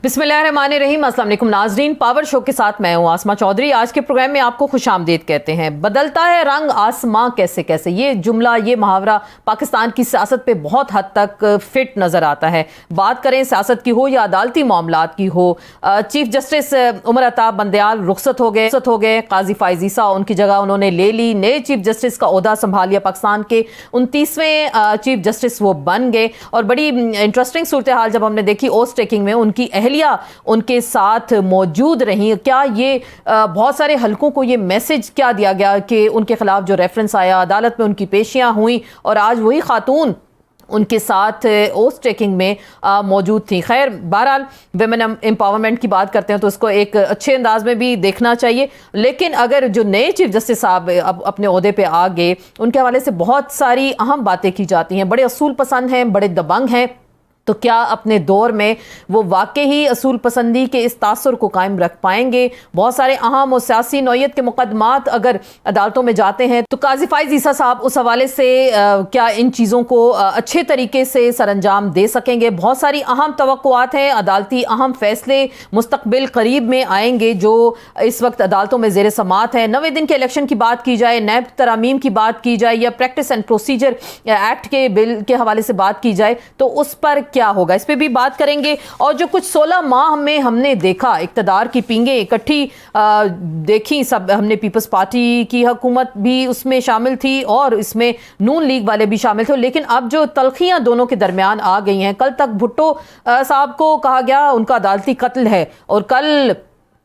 बिस्मिल्लाहिर्रहमानिर्रहीम। अस्सलाम वालेकुम नाज़रीन, पावर शो के साथ मैं हूँ आसमा चौधरी। आज के प्रोग्राम में आपको खुशामदीद कहते हैं। बदलता है रंग आसमां कैसे कैसे, ये जुमला, ये मुहावरा पाकिस्तान की सियासत पे बहुत हद तक फिट नज़र आता है। बात करें सियासत की हो या अदालती मामलात की हो। चीफ जस्टिस उमर अता बंदयाल रुखसत हो गए। काजी फाइज ईसा उनकी जगह उन्होंने ले ली। नए चीफ जस्टिस का ओहदा संभाल लिया। पाकिस्तान के 29वें चीफ जस्टिस वो बन गए। और बड़ी इंटरेस्टिंग सूरत हाल जब हमने देखी ओथ टेकिंग में, उनकी अहलिया उनके साथ मौजूद रही। क्या ये बहुत सारे हलकों को ये मैसेज क्या दिया गया कि उनके खिलाफ जो रेफरेंस आया, अदालत में उनकी पेशियां हुई और आज वही खातून उनके साथ ओथ टेकिंग में मौजूद थी। खैर, बहरहाल विमेन एम्पावरमेंट की बात करते हैं तो इसको एक अच्छे अंदाज में भी देखना चाहिए। लेकिन अगर जो नए चीफ जस्टिस साहब अब अपने ओहदे पे आ गए, उनके हवाले से बहुत सारी अहम बातें की जाती हैं। बड़े असूल पसंद हैं, बड़े दबंग हैं। तो क्या अपने दौर में वो वाकई ही असूल पसंदी के इस तासुर को कायम रख पाएंगे? बहुत सारे अहम और सियासी नौयत के मुकदमात अगर अदालतों में जाते हैं तो काजी फाइज ईसा साहब उस हवाले से क्या इन चीज़ों को अच्छे तरीके से सरअंजाम दे सकेंगे? बहुत सारी अहम तवक्कुआत हैं। अदालती अहम फैसले मुस्तकबिल करीब में आएंगे जो इस वक्त अदालतों में ज़ेर समात है। 90 दिन के इलेक्शन की बात की जाए, नैब तरामीम की बात की जाए या प्रैक्टिस एंड प्रोसीजर एक्ट के बिल के हवाले से बात की जाए तो उस पर क्या होगा, इस पे भी बात करेंगे। और जो कुछ 16 माह में हमने देखा, इक्तदार की पींगे इकट्ठी देखी, सब हमने पीपल्स पार्टी की हुकूमत भी उसमें शामिल थी और इसमें नून लीग वाले भी शामिल थे। लेकिन अब जो तलखियां दोनों के दरमियान आ गई हैं, कल तक भुट्टो साहब को कहा गया उनका अदालती कत्ल है और कल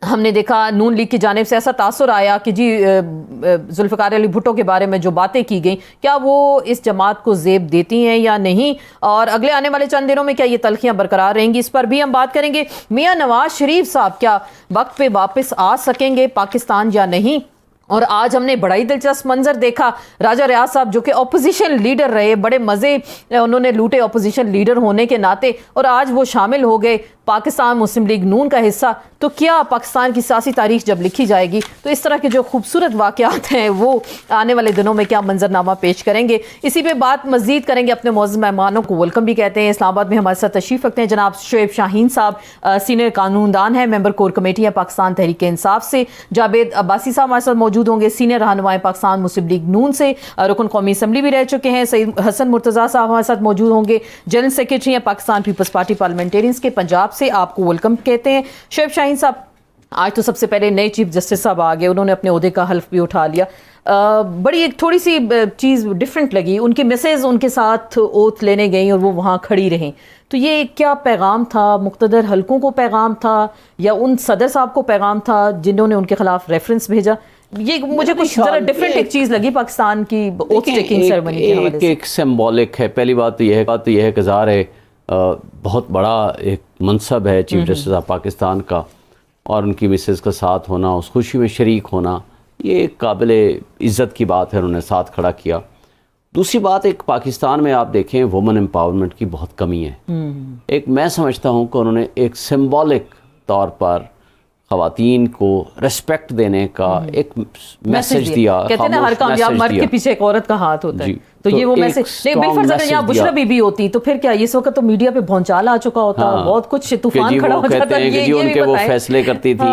हमने देखा नून लीग की जानिब से ऐसा तासुर आया कि जी जुल्फ़िकार अली भुट्टो के बारे में जो बातें की गई, क्या वो इस जमात को ज़ेब देती हैं या नहीं, और अगले आने वाले चंद दिनों में क्या ये तलखियां बरकरार रहेंगी, इस पर भी हम बात करेंगे। मियां नवाज शरीफ साहब क्या वक्त पे वापस आ सकेंगे पाकिस्तान या नहीं? और आज हमने बड़ा ही दिलचस्प मंजर देखा। राजा रियाज साहब जो कि ऑपोजिशन लीडर रहे, बड़े मज़े उन्होंने लूटे ऑपोजिशन लीडर होने के नाते, और आज वो शामिल हो गए पाकिस्तान मुस्लिम लीग नून का हिस्सा। तो क्या पाकिस्तान की सियासी तारीख जब लिखी जाएगी तो इस तरह के जो खूबसूरत वाक़यात हैं वो आने वाले दिनों में क्या मंजरनामा पेश करेंगे? इसी पे बात मज़ीद करेंगे। अपने मौजूद मेहमानों को वेलकम भी कहते हैं। इस्लामाबाद में हमारे साथ तशरीफ़ रखते हैं जनाब शोएब शाहीन साहब, सीनियर कानूनदान है, मेंबर कोर कमेटी है पाकिस्तान तहरीक इंसाफ से। जावेद अब्बासी साहब हमारे साथ मौजूद होंगे, सीनियर रहनुमाए पाकिस्तान मुस्लिम लीग नून से, रुकन कौमी असम्बली भी रह चुके हैं। सईद हसन मुर्तज़ा साहब हमारे साथ मौजूद होंगे, जनरल सेक्रेटरी हैं पाकिस्तान पीपल्स पार्टी पार्लियामेंटेरियंस के पंजाब से। आपको वेलकम कहते हैं। शोएब शाहीन साहब, आज तो सबसे पहले नए चीफ जस्टिस साहब आ गए, उन्होंने अपने ओहदे का हल्फ भी उठा लिया। बड़ी एक थोड़ी सी चीज़ डिफरेंट लगी, उनके मिसेज उनके साथ ओथ लेने गई और वो वहाँ खड़ी रहीं। तो ये क्या पैगाम था? मुख्तदर हल्कों को पैगाम था या उन सदर साहब को पैगाम था जिन्होंने उनके खिलाफ रेफरेंस भेजा? ये मुझे कुछ जरा डिफरेंट एक चीज़ लगी पाकिस्तान की ओथ टेकिंग सेरेमनी के हवाले से। एक सिंबॉलिक है। पहली बात तो यह है कि ज़ाहिर है बहुत बड़ा एक मनसब है चीफ जस्टिस ऑफ पाकिस्तान का, और उनकी मिसेस का साथ होना, उस खुशी में शरीक होना, ये एक काबिल इज़्ज़त की बात है, उन्होंने साथ खड़ा किया। दूसरी बात, एक पाकिस्तान में आप देखें वुमेन एम्पावरमेंट की बहुत कमी है। एक मैं समझता हूँ कि उन्होंने एक सिंबॉलिक तौर पर ख़वातीन को रिस्पेक्ट देने का एक मैसेज दिया। कहते हैं ना हर कामयाब मर्द के पीछे एक औरत का हाथ होता है, तो ये वो मैसेज। बिलफर्ज अगर यहाँ बुशरा बीबी होती तो फिर क्या इस वक्त तो मीडिया पे भौंचाल आ चुका होता, बहुत कुछ तूफान खड़ा हो जाता। ये उनके वो फैसले करती थी,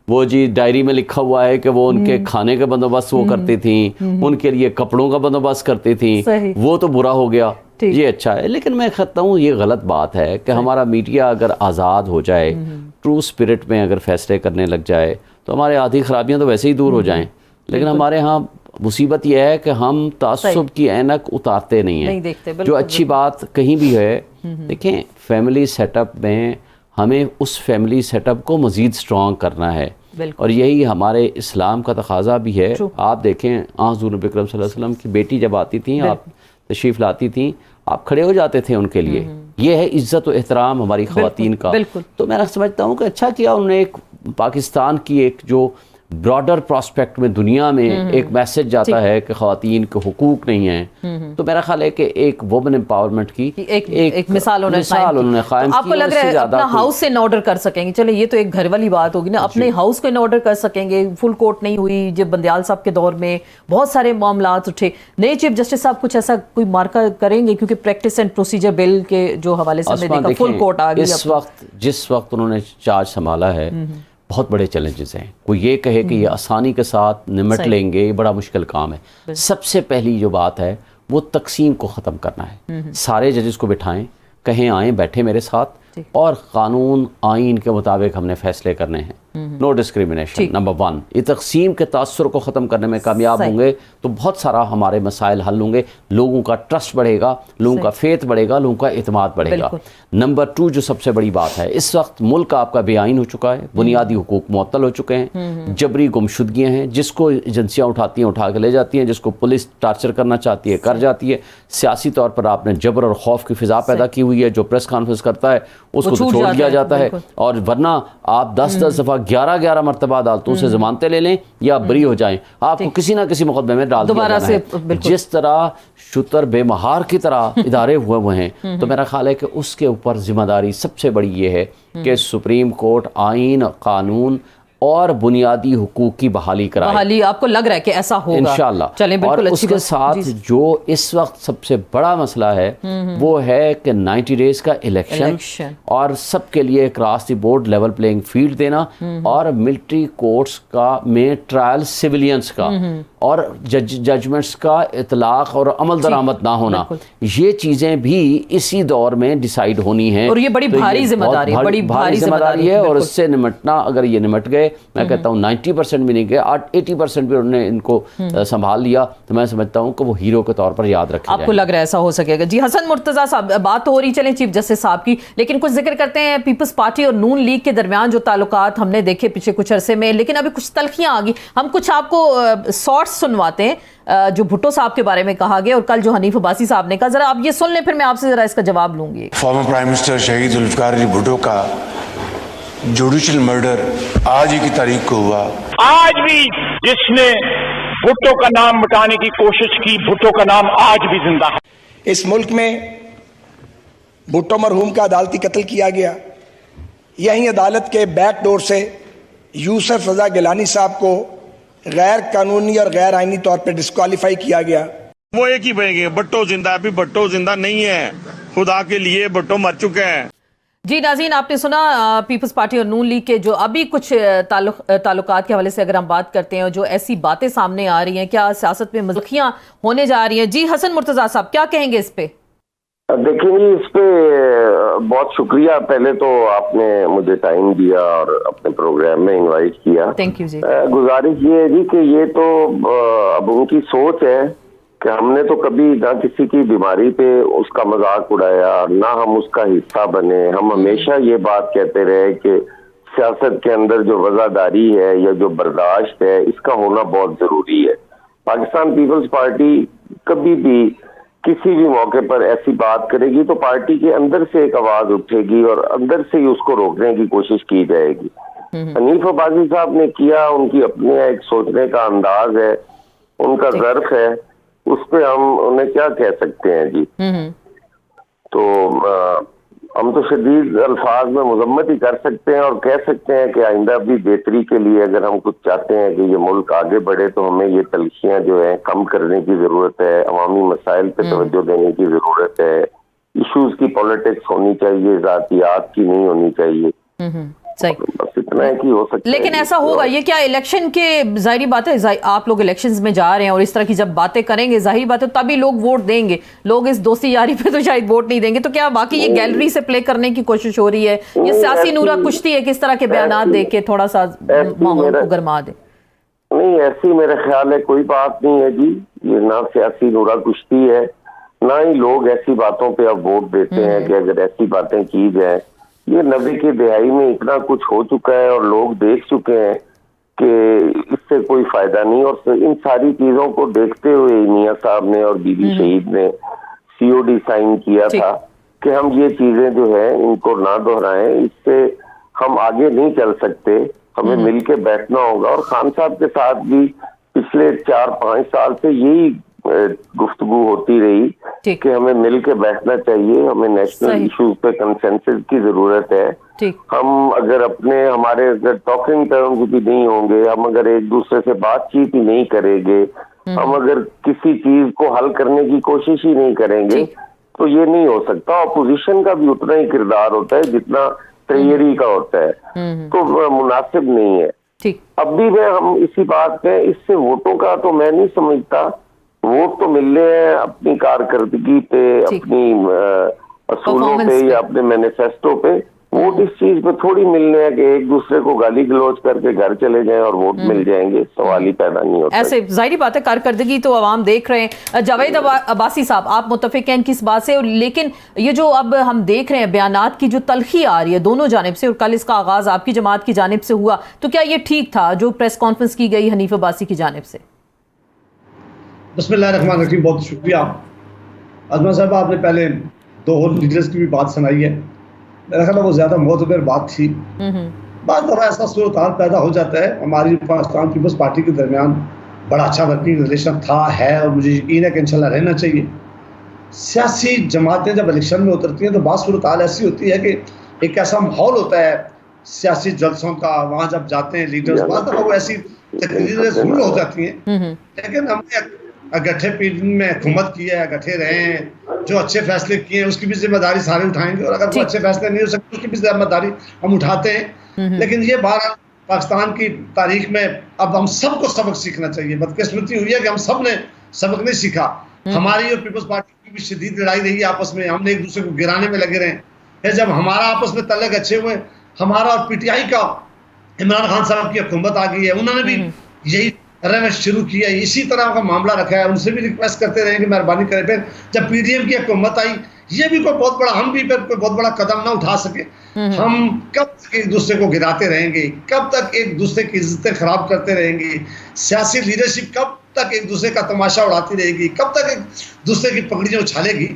वो जी डायरी में लिखा हुआ है कि वो उनके खाने का बंदोबस्त वो करती थी, उनके लिए कपड़ों का बंदोबस्त करती थी। वो तो बुरा हो गया, ये अच्छा है। लेकिन मैं कहता हूँ ये गलत बात है कि हमारा मीडिया अगर आज़ाद हो जाए, ट्रू स्पिरिट में अगर फैसले करने लग जाए तो हमारे आधी खराबियाँ तो वैसे ही दूर हो जाएं। लेकिन हमारे यहाँ मुसीबत यह है कि हम तासुब की ऐनक उतारते नहीं हैं। जो अच्छी बात कहीं भी है, देखें फैमिली सेटअप में हमें उस फैमिली सेटअप को मज़ीद स्ट्रॉन्ग करना है, और यही हमारे इस्लाम का तकाजा भी है। आप देखें हुज़ूर नबी अकरम सल्लल्लाहु अलैहि वसल्लम की बेटी जब आती थी, आप तशरीफ़ लाती थी, आप खड़े हो जाते थे उनके लिए। ये है इज़्ज़त और एहतराम हमारी ख़वातीन का। तो मैं समझता हूँ कि अच्छा किया उन्होंने एक पाकिस्तान की एक जो ब्रॉडर प्रोस्पेक्ट में दुनिया में एक मैसेज जाता है कि ख़वातीन के हुकूक नहीं हैं, तो मेरा ख्याल है कि एक वुमेन एम्पावरमेंट की एक मिसाल उन्होंने कायम की। आपको लग रहा है अपना हाउस इन ऑर्डर कर सकेंगे? चले ये तो एक घर वाली बात होगी ना, अपने हाउस को इन ऑर्डर कर सकेंगे? फुल कोर्ट नहीं हुई जब बंदयाल साहब के दौर में, बहुत सारे मामलात उठे। नए चीफ जस्टिस साहब कुछ ऐसा कोई मार्का करेंगे? क्योंकि प्रैक्टिस एंड प्रोसीजर बिल के जो हवाले से हमने देखा फुल कोर्ट आ गई। जिस वक्त उन्होंने चार्ज संभाला है बहुत बड़े चैलेंजेस हैं। कोई ये कहे कि ये आसानी के साथ निमट लेंगे, ये बड़ा मुश्किल काम है। सबसे पहली जो बात है वो तकसीम को ख़त्म करना है। सारे जजेस को बिठाएं, कहें आएँ बैठे मेरे साथ, और कानून आइन के मुताबिक हमने फैसले करने हैं। No discrimination, number 1। ये तकसीम के तासुर को ख़त्म करने में कामयाब होंगे तो बहुत सारा हमारे मसाइल हल होंगे, लोगों का ट्रस्ट बढ़ेगा, लोगों का फेथ बढ़ेगा, लोगों का एतमाद बढ़ेगा। नंबर 2 जो सबसे बड़ी बात है, इस वक्त मुल्क आपका बेआइन हो चुका है, बुनियादी हुकूक मुअत्तल हो चुके हैं, जबरी गुमशुदगियाँ हैं, जिसको एजेंसियाँ उठाती हैं उठा के ले जाती हैं, जिसको पुलिस टार्चर करना चाहती है कर जाती है। सियासी तौर पर आपने जबर और खौफ की फ़िज़ा पैदा की हुई है, जो प्रेस कॉन्फ्रेंस करता है उसको तो छोड़ दिया जाता है, और वरना आप 10-10 दफ़ा 11-11 मरतबा अदालतों से जमानतें ले लें या बरी हो जाएं, आपको किसी ना किसी मुकदमे में डाल दिया जाना है। जिस तरह शुतर बेमहार की तरह इदारे हुए हैं, तो मेरा ख्याल है कि उसके ऊपर जिम्मेदारी सबसे बड़ी ये है कि सुप्रीम कोर्ट आइन, कानून और बुनियादी हुकूक की बहाली कराए। आपको लग रहा है कि ऐसा होगा इंशाल्लाह? चलें, बिल्कुल। और उसके साथ जो इस वक्त सबसे बड़ा मसला है वो है कि 90 डेज का इलेक्शन और सबके लिए cross the board level playing field देना, और मिलिट्री कोर्ट्स का में ट्रायल सिविलियंस का और जजमेंट्स का इतलाक और अमल दरामद ना होना, ये चीज़ें भी इसी दौर में डिसाइड होनी है। और ये बड़ी भारी जिम्मेदारी है, बड़ी भारी जिम्मेदारी है। और इससे निमटना, अगर ये निमट गए, मैं कहता हूँ 90% भी नहीं गए, 80% भी उन्होंने इनको संभाल लिया, तो मैं समझता हूँ कि वो हीरो के तौर पर याद रखे। आपको लग रहा है ऐसा हो सकेगा? जी हसन मुर्तज़ा साहब, बात हो रही चलें चीफ जस्टिस साहब की, लेकिन कुछ जिक्र करते हैं पीपल्स पार्टी और नून लीग के दरमियान जो ताल्लुकात हमने देखे पिछले कुछ अरसे में, लेकिन अभी कुछ तलखियां आ गई। हम कुछ आपको शॉर्ट्स सुनवाते हैं जो भुट्टो साहब के बारे में कहा गया और कल जो हनीफ अब्बासी साहब ने कहा, जरा आप ये सुन लें, फिर मैं आपसे जरा इसका जवाब लूंगी। फॉर्मर प्राइम मिनिस्टर शहीद जुल्फिकार अली भुट्टो का जुडिशल मर्डर आज ही की तारीख को हुआ। आज भी जिसने भुट्टो का नाम मिटाने की कोशिश की, भुट्टो का नाम आज भी जिंदा है। इस मुल्क में भुट्टो मरहूम का अदालती कत्ल किया गया। यही अदालत के बैक डोर से यूसुफ रजा गिलानी साहब को गैर कानूनी और गैर आईनी तौर पर डिस्क्वालीफाई किया गया। वो एक ही बनेंगे, भुट्टो जिंदा। अभी भुट्टो जिंदा नहीं है, खुदा के लिए भुट्टो मर चुके हैं। जी नाज़रीन, आपने सुना पीपल्स पार्टी और नून लीग के जो अभी कुछ ताल्लुकात के हवाले से अगर हम बात करते हैं, जो ऐसी बातें सामने आ रही हैं, क्या सियासत में मज़खियाँ होने जा रही हैं? जी हसन मुर्तज़ा साहब, क्या कहेंगे इस पे? देखिए, इस पे बहुत शुक्रिया। पहले तो आपने मुझे टाइम दिया और अपने प्रोग्राम में इनवाइट किया, थैंक यू जी। गुजारिश ये है जी कि ये तो अब उनकी सोच है कि हमने तो कभी ना किसी की बीमारी पे उसका मजाक उड़ाया, ना हम उसका हिस्सा बने। हम हमेशा ये बात कहते रहे कि सियासत के अंदर जो वफादारी है या जो बर्दाश्त है, इसका होना बहुत जरूरी है। पाकिस्तान पीपल्स पार्टी कभी भी किसी भी मौके पर ऐसी बात करेगी तो पार्टी के अंदर से एक आवाज उठेगी और अंदर से ही उसको रोकने की कोशिश की जाएगी। हनीफ अब्बासी साहब ने किया, उनकी अपने एक सोचने का अंदाज है, उनका ज़र्फ है, उस पे हम उन्हें क्या कह सकते हैं जी। तो हम तो शदीद अल्फाज में मजम्मत ही कर सकते हैं और कह सकते हैं कि आइंदा भी बेहतरी के लिए अगर हम कुछ चाहते हैं कि ये मुल्क आगे बढ़े तो हमें ये तलखियां जो है कम करने की जरूरत है, अवामी मसाइल पे तवज्जो देने की जरूरत है, इश्यूज की पॉलिटिक्स होनी चाहिए, जातियात की नहीं होनी चाहिए। सही, बस इतना है कि हो सकता है। लेकिन ऐसा होगा ये क्या इलेक्शन के, जाहिर बात है आप लोग इलेक्शंस में जा रहे हैं और इस तरह की जब बातें करेंगे, जाहिर बात है तभी लोग वोट देंगे। लोग इस दोस्ती यारी पे तो शायद वोट नहीं देंगे। तो क्या बाकी ये गैलरी से प्ले करने की कोशिश हो रही है, ये सियासी नूरा कुश्ती है, किस तरह के बयानात दे के थोड़ा सा माहौल को गरमा दे? नहीं, ऐसी मेरा ख्याल है कोई बात नहीं है जी। ये ना सियासी नूरा कुश्ती है, ना ही लोग ऐसी बातों पे अब वोट देते हैं कि अगर ऐसी बातें की जाए। ये 90 की दहाई में इतना कुछ हो चुका है और लोग देख चुके हैं कि इससे कोई फायदा नहीं। और इन सारी चीजों को देखते हुए मियां साहब ने और बीबी शहीद ने COD साइन किया था कि हम ये चीजें जो है इनको ना दोहराएं, इससे हम आगे नहीं चल सकते। हमें मिलके बैठना होगा। और खान साहब के साथ भी पिछले 4-5 साल से यही गुफ्तगू होती रही कि हमें मिलके बैठना चाहिए, हमें नेशनल इश्यूज पे कंसेंसस की जरूरत है। हम अगर हमारे अगर टॉकिंग टर्म्स भी नहीं होंगे, हम अगर एक दूसरे से बातचीत ही नहीं करेंगे, हम अगर किसी चीज को हल करने की कोशिश ही नहीं करेंगे, तो ये नहीं हो सकता। अपोजिशन का भी उतना ही किरदार होता है जितना तैयारी का होता है, तो मुनासिब नहीं है। अब भी हम इसी बात पे, इससे वोटों का तो मैं नहीं समझता। वोट तो मिल रहे हैं अपनी कारकर्दगी पे, अपनी असूलों पे या अपने मैनिफेस्टो पे। वोट इस चीज पे थोड़ी मिलने हैं कि एक दूसरे को गाली गलौज करके घर चले जाएं और वोट मिल जाएंगे, सवाल ही पैदा नहीं होता। ऐसे जाहिर बात है कारकर्दगी तो आवाम देख रहे हैं। जावेद अब्बासी साहब, आप मुत्तफिक हैं किस बात से? लेकिन ये जो अब हम देख रहे हैं बयानात की जो तलखी आ रही है दोनों जानिब से, और कल इसका आगाज आपकी जमात की जानिब से हुआ, तो क्या ये ठीक था जो प्रेस कॉन्फ्रेंस की गई हनीफ अब्बासी की जानिब से? बिस्मिल्लाहिर्रहमानिर्रहीम, बहुत शुक्रिया। अजमा साहब, आपने पहले दो लीडर्स की भी बात सुनाई है, मेरा ख्याल वो ज्यादा मोतबर बात थी। बात दफा ऐसा सूरत हाल पैदा हो जाता है, हमारी पाकिस्तान पीपल्स पार्टी के दरमियान बड़ा अच्छा वर्किंग रिलेशन था, है, और मुझे यकीन है कि इंशाल्लाह रहना चाहिए। सियासी जमातें जब इलेक्शन में उतरती हैं तो बात सूरत हाल ऐसी होती है कि एक ऐसा माहौल होता है सियासी जलसों का, वहाँ जब जाते हैं लीडर्स, बात दफा वो ऐसी तकरीरें जरूर हो जाती हैं, लेकिन हमने गठे पीढ़ी में हुकूमत की है, गठे रहे हैं, जो अच्छे फैसले किए हैं उसकी भी जिम्मेदारी सारे उठाएंगे, और अगर वो अच्छे फैसले नहीं हो सकते उसकी भी जिम्मेदारी हम उठाते हैं। लेकिन ये बार पाकिस्तान की तारीख में अब हम सबको सबक सीखना चाहिए। बदकिस्मती हुई है कि हम सब ने सबक नहीं सीखा। हमारी और पीपल्स पार्टी की भी शदीद लड़ाई रही है आपस में, हमने एक दूसरे को गिराने में लगे रहे। फिर जब हमारा आपस में तल्लक अच्छे हुए, हमारा और पीटीआई का इमरान खान साहब की हुकूमत आ गई है, उन्होंने भी यही रवैया शुरू किया, इसी तरह का मामला रखा है। उनसे भी रिक्वेस्ट करते रहे कि मेहरबानी करें। फिर जब पीडीएम की हुकूमत आई, ये भी कोई बहुत बड़ा, हम भी फिर कोई बहुत बड़ा कदम ना उठा सके। हम कब तक एक दूसरे को गिराते रहेंगे, कब तक एक दूसरे की इज्जतें खराब करते रहेंगे, सियासी लीडरशिप कब तक एक दूसरे का तमाशा उड़ाती रहेगी, कब तक एक दूसरे की पगड़ियां उछालेगी।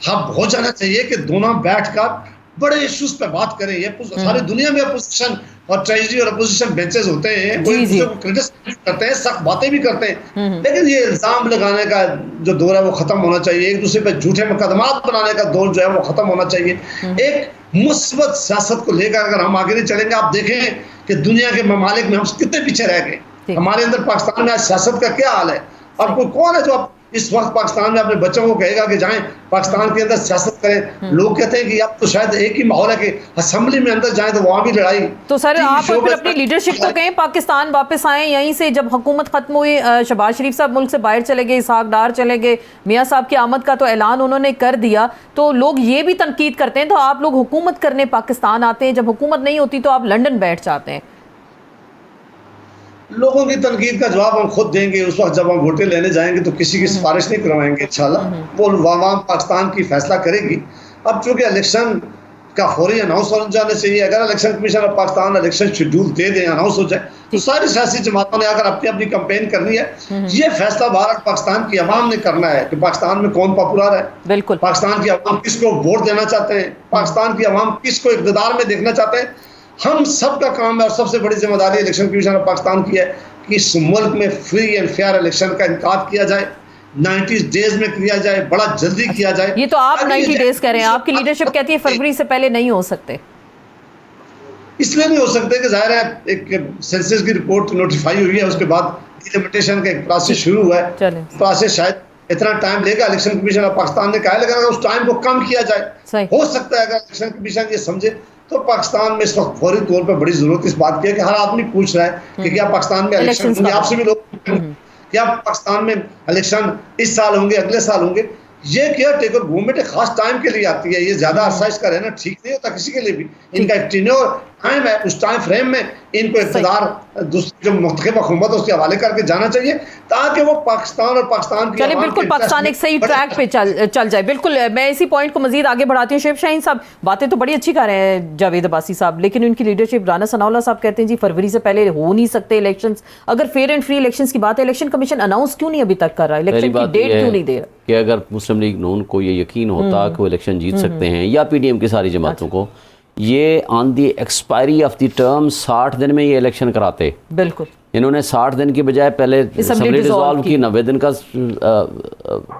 हम हो जाना चाहिए कि दोनों बैठकर बड़े इश्यूज पे बात करें। ये सारी दुनिया में अपोजिशन और ट्रेजरी और अपोजिशन बेंचेस होते हैं, वो एक दूसरे को क्रिटिसाइज करते हैं, सख्त बातें भी करते हैं, लेकिन ये इल्जाम लगाने का जो दौर है वो खत्म होना चाहिए। एक दूसरे पे झूठे मुकदमात बनाने का दौर जो है वो खत्म होना चाहिए। एक मुस्बत सियासत को लेकर अगर हम आगे नहीं चलेंगे, आप देखें कि दुनिया के ममालिक में हम कितने पीछे रह गए। हमारे अंदर पाकिस्तान में आज सियासत का क्या हाल है? और कोई कौन है जो इस वक्त पाकिस्तान में अपने बच्चों को कहेगा कि जाएं पाकिस्तान के अंदर सियासत करें? लोग कहते हैं कि अब तो शायद एक ही माहौल है कि असेंबली में अंदर जाएं तो वहां भी लड़ाई। तो सर आप फिर अपनी लीडरशिप को कहें पाकिस्तान वापस आए यहीं से। जब हुकूमत खत्म हुई, शहबाज शरीफ साहब मुल्क से बाहर चले गए, इसहाक डार चले गए, मियां साहब की आमद का तो ऐलान उन्होंने कर दिया, तो लोग ये भी तनकीद करते हैं तो आप लोग हुकूमत करने पाकिस्तान आते हैं, जब हुकूमत नहीं होती तो आप लंदन बैठ जाते हैं। लोगों की तनकीद का जवाब हम खुद देंगे उस वक्त जब हम वोटें लेने जाएंगे, तो किसी की सिफारिश नहीं करवाएंगे इंशाल्लाह। वो आवाम पाकिस्तान की फैसला करेगी। अब चूंकि इलेक्शन का फौरी अनाउंस हो जाना चाहिए, अगर election commission of Pakistan election schedule दे दें, अनाउंस हो जाए, तो सारी सियासी जमातों ने अगर अपनी अपनी कैंपेन करनी है, ये फैसला भारत पाकिस्तान की अवाम ने करना है कि पाकिस्तान में कौन पॉपुलर है, बिल्कुल पाकिस्तान की अवाम किसको वोट देना चाहते हैं, पाकिस्तान की अवाम किसको इक़्तिदार में देखना चाहते हैं। हम सब का काम है और सबसे बड़ी जिम्मेदारी इलेक्शन कमीशन ऑफ पाकिस्तान की है कि इस मुल्क में फ्री एंड फेयर इलेक्शन का इनकाद किया जाए, 90 डेज में किया जाए, बड़ा जल्दी किया जाए। ये तो आप 90 डेज कह रहे हैं, आपकी लीडरशिप कहती है फरवरी से पहले नहीं हो सकते। इसलिए नहीं हो सकते कि जाहिर है एक सेंसस की रिपोर्ट नोटिफाई हुई है, उसके बाद डिलिमिटेशन का एक प्रोसेस शुरू हुआ है। प्रोसेस शायद इतना टाइम लेगा, इलेक्शन कमीशन ऑफ पाकिस्तान ने कहा, लेकिन अगर उस टाइम को कम किया जाए, हो सकता है अगर इलेक्शन कमीशन ये समझे तो पाकिस्तान में इस वक्त फौरी तौर पर बड़ी जरूरत इस बात की है कि हर आदमी पूछ रहा है कि क्या पाकिस्तान में इलेक्शन होंगे, आपसे भी लोग क्या पाकिस्तान में इलेक्शन इस साल होंगे, अगले साल होंगे। ये केयर टेकर गवर्नमेंट एक खास टाइम के लिए आती है, ये ज्यादा अरसा इसका रहना ठीक नहीं होता किसी के लिए भी। इनका एक टेन्योर टाइम है, उस टाइम फ्रेम में इनको इक़्तिदार दूसरी जो मुख्तलिफ हुकूमत है उसके हवाले करके जाना चाहिए, ताकि वो पाकिस्तान और पाकिस्तान की चलिए बिल्कुल पाकिस्तान एक सही ट्रैक पे चल जाए। बिल्कुल मैं इसी पॉइंट को मजीद आगे बढ़ाती हूँ। शेख शाहीन साहब बातें तो बड़ी अच्छी कर रहे हैं जावेद अब्बासी साहब, लेकिन उनकी लीडरशिप, राना सनाउल्लाह साहब कहते हैं जी फरवरी से पहले हो नहीं सकते इलेक्शंस। अगर फेयर एंड फ्री इलेक्शंस की बात है, इलेक्शन कमीशन अनाउंस क्यों नहीं अभी तक कर रहा है, इलेक्शन की डेट क्यों नहीं दे रहा? कि अगर मुस्लिम लीग नून को ये यकीन होता कि वो इलेक्शन जीत सकते हैं, या पीडीएम की सारी जमातों को, ये on the expiry of the term 60 दिन में ये इलेक्शन कराते। बिल्कुल, इन्होंने 60 दिन की बजाय पहले असेंबली डिसॉल्व की, 90 दिन का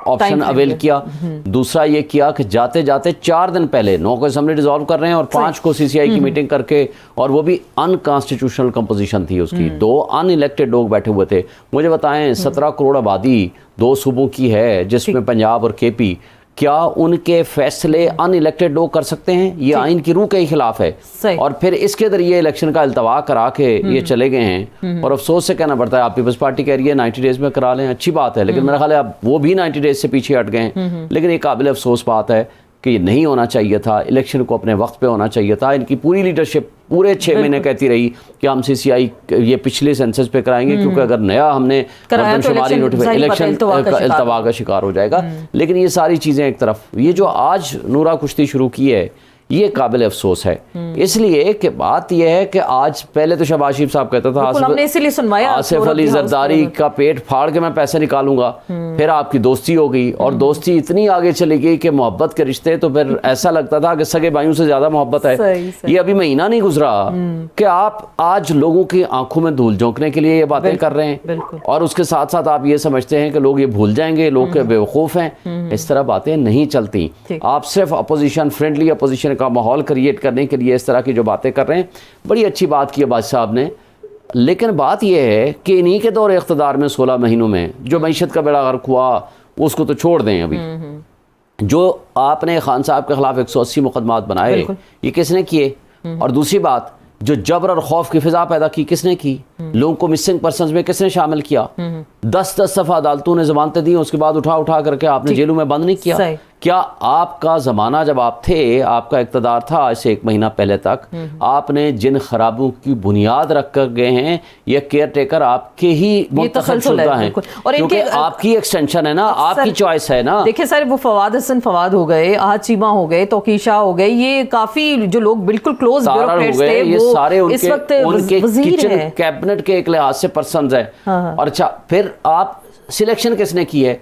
ऑप्शन अवेल किया। दूसरा ये किया कि जाते जाते 4 दिन पहले 9 को असेंबली डिसॉल्व कर रहे हैं और 5 को सीसीआई की मीटिंग करके, और वो भी अनकॉन्स्टिट्यूशनल कंपोजिशन थी उसकी, 2 अनइलेक्टेड लोग बैठे हुए थे। मुझे बताएं 17 करोड़ आबादी 2 सूबों की है जिसमें पंजाब और केपी, क्या उनके फैसले अनइलेक्टेड लोग कर सकते हैं? ये आइन की रूह के खिलाफ है। और फिर इसके जरिए इलेक्शन का इल्तवा करा के ये चले गए हैं। और अफसोस से कहना पड़ता है, आप पीपल्स पार्टी कह रही है 90 डेज में करा लें, अच्छी बात है, लेकिन मेरा ख्याल है अब वो भी 90 डेज से पीछे हट गए हैं। लेकिन ये काबिल अफसोस बात है कि ये नहीं होना चाहिए था, इलेक्शन को अपने वक्त पे होना चाहिए था। इनकी पूरी लीडरशिप पूरे 6 महीने कहती रही कि हम सीसीआई ये पिछले सेंसस पे कराएंगे, क्योंकि अगर नया हमने मर्दमशुमारी नोटिफिकेशन, इलेक्शन इल्तवा का शिकार हो जाएगा। लेकिन ये सारी चीज़ें एक तरफ, ये जो आज नूरा कुश्ती शुरू की है ये काबिल अफसोस है। इसलिए कि बात यह है कि आज, पहले तो शहबाज शरीफ साहब कहता था आसिफ अली जरदारी का पेट फाड़ के मैं पैसे निकालूंगा, फिर आपकी दोस्ती हो गई और दोस्ती इतनी आगे चली गई कि मोहब्बत के रिश्ते, तो फिर ऐसा लगता था कि सगे भाइयों से ज्यादा मोहब्बत है। ये अभी महीना नहीं गुजरा कि आप आज लोगों की आंखों में धूल झोंकने के लिए ये बातें कर रहे हैं, और उसके साथ साथ आप ये समझते हैं कि लोग ये भूल जाएंगे, लोग बेवकूफ हैं। इस तरह बातें नहीं चलती। आप सिर्फ अपोजिशन, फ्रेंडली अपोजिशन का माहौल क्रिएट करने के लिए इस तरह की जो बातें कर रहे हैं, बड़ी अच्छी बात की बादशाह साहब ने। लेकिन बात यह है कि इन्हीं के दौर इख्तिदार में 16 महीनों में जो मईशत का बेड़ा गर्क हुआ उसको तो छोड़ दें। अभी जो आपने खान साहब के खिलाफ 180 मुकदमात बनाए, ये किसने किए? और दूसरी बात, जो जबर और खौफ की फिजा पैदा की किसने की? लोगों को मिसिंग पर्सन्स में किसने शामिल किया? 10-10 दफा अदालतों ने जमानतें दी, उसके बाद उठा उठा करके आपने जेलों में बंद नहीं किया। क्या आपका ज़माना जब आप थे, आपका इक़्तिदार था आज से 1 महीना पहले तक, आपने जिन खराबों की बुनियाद रख कर गए हैं, ये केयर टेकर आपके ही मुंतखब हैं, और क्योंकि आपकी एक्सटेंशन है ना, आपकी चॉइस है ना। देखिए सर, वो फवाद हसन फवाद हो गए, आहद चीमा हो गए, तोकीशा हो गए, ये काफी जो लोग बिल्कुल क्लोज ब्यूरोक्रेट्स थे, ये सारे उनके किचन कैबिनेट के एक लिहाज से पर्सन्स हैं। और अच्छा, फिर आप सिलेक्शन किसने की है?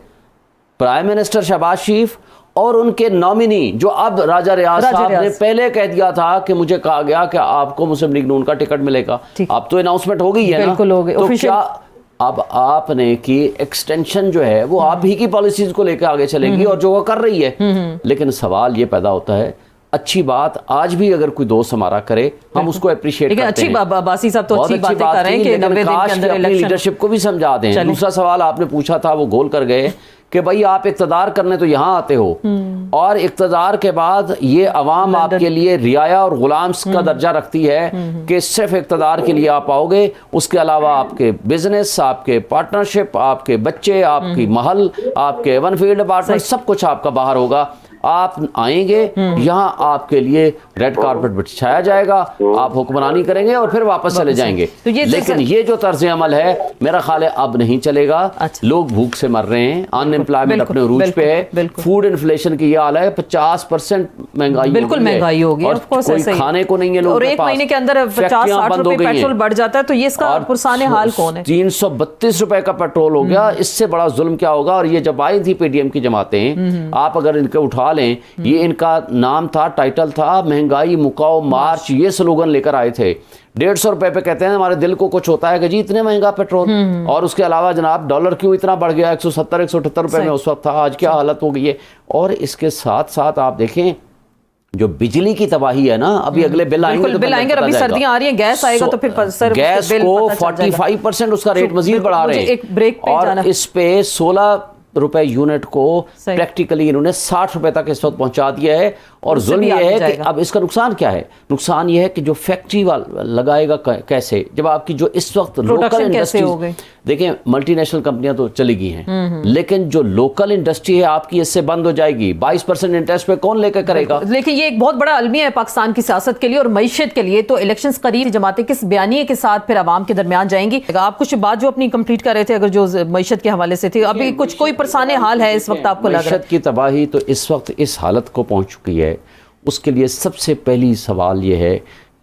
प्राइम मिनिस्टर शहबाज शरीफ और उनके नॉमिनी, जो अब राजा रियाज साहब ने पहले कह दिया था कि मुझे कहा गया कि आपको मुस्लिम लीग नून का टिकट मिलेगा। अब तो अनाउंसमेंट हो गई है ना, तो क्या अब आपने की एक्सटेंशन जो है वो आप ही की पॉलिसीज को लेकर आगे चलेगी, और जो वो कर रही है। लेकिन सवाल ये पैदा होता है, अच्छी बात आज भी अगर कोई दोस्त हमारा करे, हम उसको अप्रिशिएट करते हैं। अच्छी बासी साहब तो अच्छी बातें कर रहे हैं कि 90 दिन के अंदर इलेक्शन, लीडरशिप को भी समझा दें। दूसरा सवाल आपने पूछा था, वो गोल कर गए कि भाई आप इक़्तिदार करने तो यहाँ आते हो, और इक़्तिदार के बाद ये अवाम आपके लिए रियाया और गुलाम का दर्जा रखती है कि सिर्फ इक़्तिदार के लिए आप आओगे, उसके अलावा आपके बिजनेस, आपके पार्टनरशिप, आपके बच्चे, आपकी महल, आपके वन फील्ड अपार्टमेंट, सब कुछ आपका बाहर होगा। आप आएंगे, यहाँ आपके लिए रेड कारपेट बिछाया जाएगा, आप हुक्मरानी करेंगे और फिर वापस चले जाएंगे। लेकिन ये जो तर्ज अमल है, मेरा ख्याल है अब नहीं चलेगा। लोग भूख से मर रहे हैं, अनएम्प्लॉयमेंट अपने उरूज पे है, फूड इन्फ्लेशन की ये हाल है, 50% महंगाई, बिल्कुल महंगाई होगी, और कोई खाने को नहीं है लोगों के पास। और 1 महीने के अंदर 50-60 रुपए पेट्रोल बढ़ जाता है, तो ये इसका पुरसाने हाल कौन है? 332 रुपए का पेट्रोल हो गया, इससे बड़ा जुल्म क्या होगा? और ये जब आई थी पीडीएम की जमातें, आप अगर इनके उठा लें, ये इनका नाम था, टाइटल था, महंगाई मुकाओ मार्च, ये स्लोगन लेकर आए थे। 150 रुपए पे कहते हैं हमारे दिल को कुछ होता है कि जी इतने महंगा पेट्रोल, और उसके अलावा जनाब डॉलर क्यों इतना बढ़ गया, 170-178 रुपए में उस वक्त था, आज क्या हालत हो गई है। और इसके साथ साथ आप देखें जो बिजली की तबाही है ना, अभी अगले बिल आएंगे, अभी सर्दियां आ रही हैं, गैस आएगा तो फिर सर गैस को 45% उसका रेट मजीद बढ़ा रहे हैं, और इस पे 16 रुपए यूनिट को प्रैक्टिकली इन्होंने 60 रुपए तक इस वक्त पहुंचा दिया है। और जुल्म यह है कि अब इसका नुकसान क्या है? नुकसान यह है कि जो फैक्ट्री वाला लगाएगा कैसे, जब आपकी जो इस वक्त लोकल इंडस्ट्री, देखें मल्टीनेशनल कंपनियां तो चली गई हैं, लेकिन जो लोकल इंडस्ट्री है आपकी इससे बंद हो जाएगी। 22% इंटरेस्ट पे कौन लेकर करेगा? लेकिन ये एक बहुत बड़ा अलमिया है पाकिस्तान की सियासत के लिए और मईशत के लिए। तो इलेक्शंस करीब, जमातें किस बयानिए के साथ फिर आवाम के दरमियान जाएंगी? आप कुछ बात जो अपनी कंप्लीट कर रहे थे, अगर जो मईशत के हवाले से थी, अभी कुछ कोई परेशानी हाल है इस वक्त आपको लग रहा है? मईशत की तबाही तो इस वक्त इस हालत को पहुंच चुकी है, उसके लिए सबसे पहली सवाल यह है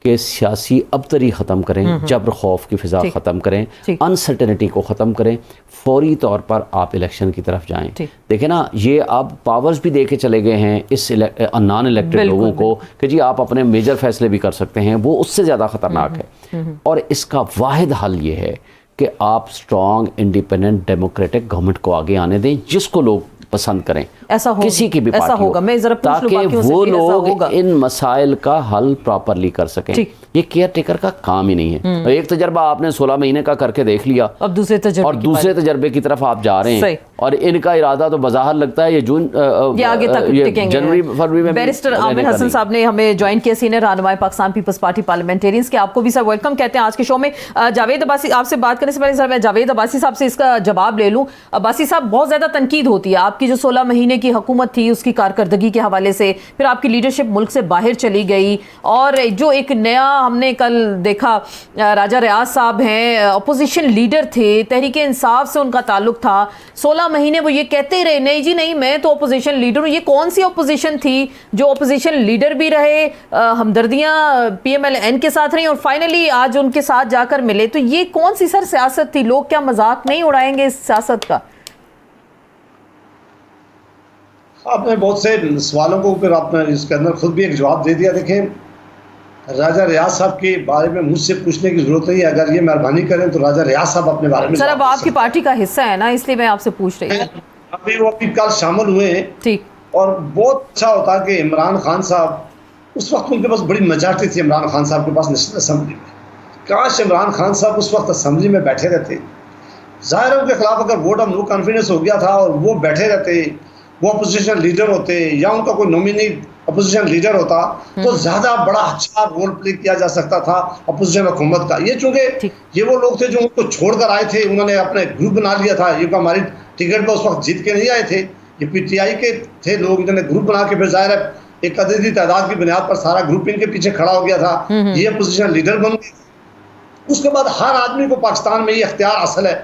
कि सियासी अबतरी ख़त्म करें, जबर खौफ की फ़िज़ा ख़त्म करें, अनसर्टेनिटी को ख़त्म करें, फौरी तौर पर आप इलेक्शन की तरफ जाएं। देखें ना, ये आप पावर्स भी दे के चले गए हैं इस नॉन इलेक्टेड लोगों को कि जी आप अपने मेजर फैसले भी कर सकते हैं, वो उससे ज़्यादा ख़तरनाक है। और इसका वाहिद हल ये है कि आप स्ट्रॉन्ग इंडिपेंडेंट डेमोक्रेटिक गवर्नमेंट को आगे आने दें, जिसको लोग पसंद करें, ऐसा होगा, किसी की भी ऐसा पार्टी होगा। मैं जरा पूछ लूं ताकि बाकियों से वो भी, ऐसा लोग होगा। इन मसाइल का हल प्रॉपरली कर सकें। ये केयर टेकर का काम ही नहीं है। एक तजर्बा आपने 16 महीने का करके देख लिया, अब दूसरे तजर्बे की तरफ आप जा रहे हैं, और इनका इरादा तो बाज़ाहिर लगता है ये आगे तक टिकेंगे। जनवरी फरवरी में बैरिस्टर आमिर हसन साहब ने हमें ज्वाइन किया, सीनियर रहनुमाई पाकिस्तान पीपल्स पार्टी पार्लियामेंटेरियंस के। आपको भी सर वेलकम कहते हैं आज के शो में। जावेद अब्बासी, आपसे बात करने से पहले सर मैं जावेद अब्बासी साहब से इसका जवाब ले लूं। अब्बासी साहब, बहुत ज़्यादा तनकीद होती है आपकी जो 16 महीने की हुकूमत थी उसकी कारकर्दगी के हवाले से, फिर आपकी लीडरशिप मुल्क से बाहर चली गई, और जो एक नया हमने कल देखा, राजा रियाज साहब हैं, अपोजिशन लीडर थे, तहरीक इंसाफ से उनका ताल्लुक था। 16 महीने वो ये कहते ही रहे, नहीं जी नहीं मैं तो अपोजिशन लीडर हूँ। ये कौन सी अपोजिशन थी जो अपोजिशन लीडर भी रहे, हमदर्दियाँ PMLN के साथ रही, और फाइनली आज उनके साथ जाकर मिले? तो ये कौन सी सर सियासत थी? लोग क्या मजाक नहीं उड़ाएंगे इस सियासत का? आपने बहुत से सवालों को फिर आपने इसके अंदर खुद भी एक जवाब दे दिया। देखें, राजा रियाज साहब के बारे में मुझसे पूछने की जरूरत नहीं है। अगर ये मेहरबानी करें तो राजा रियाज साहब अपने बारे में। सर अब आपकी पार्टी का हिस्सा है ना, इसलिए मैं आपसे पूछ रही हूँ। अभी वो अभी कल शामिल हुए हैं, ठीक, और बहुत अच्छा होता कि इमरान खान साहब, उस वक्त उनके पास बड़ी मेजॉरिटी थी इमरान खान साहब के पास नेशनल असेंबली में। काश इमरान खान साहब उस वक्त असेंबली में बैठे रहते। जाहिर है उनके खिलाफ अगर वोट ऑफ नो कॉन्फिडेंस हो गया था और वो बैठे रहते, वो अपोजिशन लीडर होते या उनका कोई नॉमिनी अपोजिशन लीडर होता, तो ज्यादा बड़ा अच्छा रोल प्ले किया जा सकता था अपोजिशन हुकूमत का। ये चूंकि ये वो लोग थे जो उनको छोड़कर आए थे, उन्होंने अपने ग्रुप बना लिया था। ये हमारी टिकट पर उस वक्त जीत के नहीं आए थे, ये PTI के थे लोग, इन्होंने ग्रुप बना के, फिर जाहिर है एक अददी तादाद की बुनियाद पर सारा ग्रुप इनके पीछे खड़ा हो गया था, ये अपोजिशन लीडर बन गए। उसके बाद हर आदमी को पाकिस्तान में ये इख्तियार हासिल है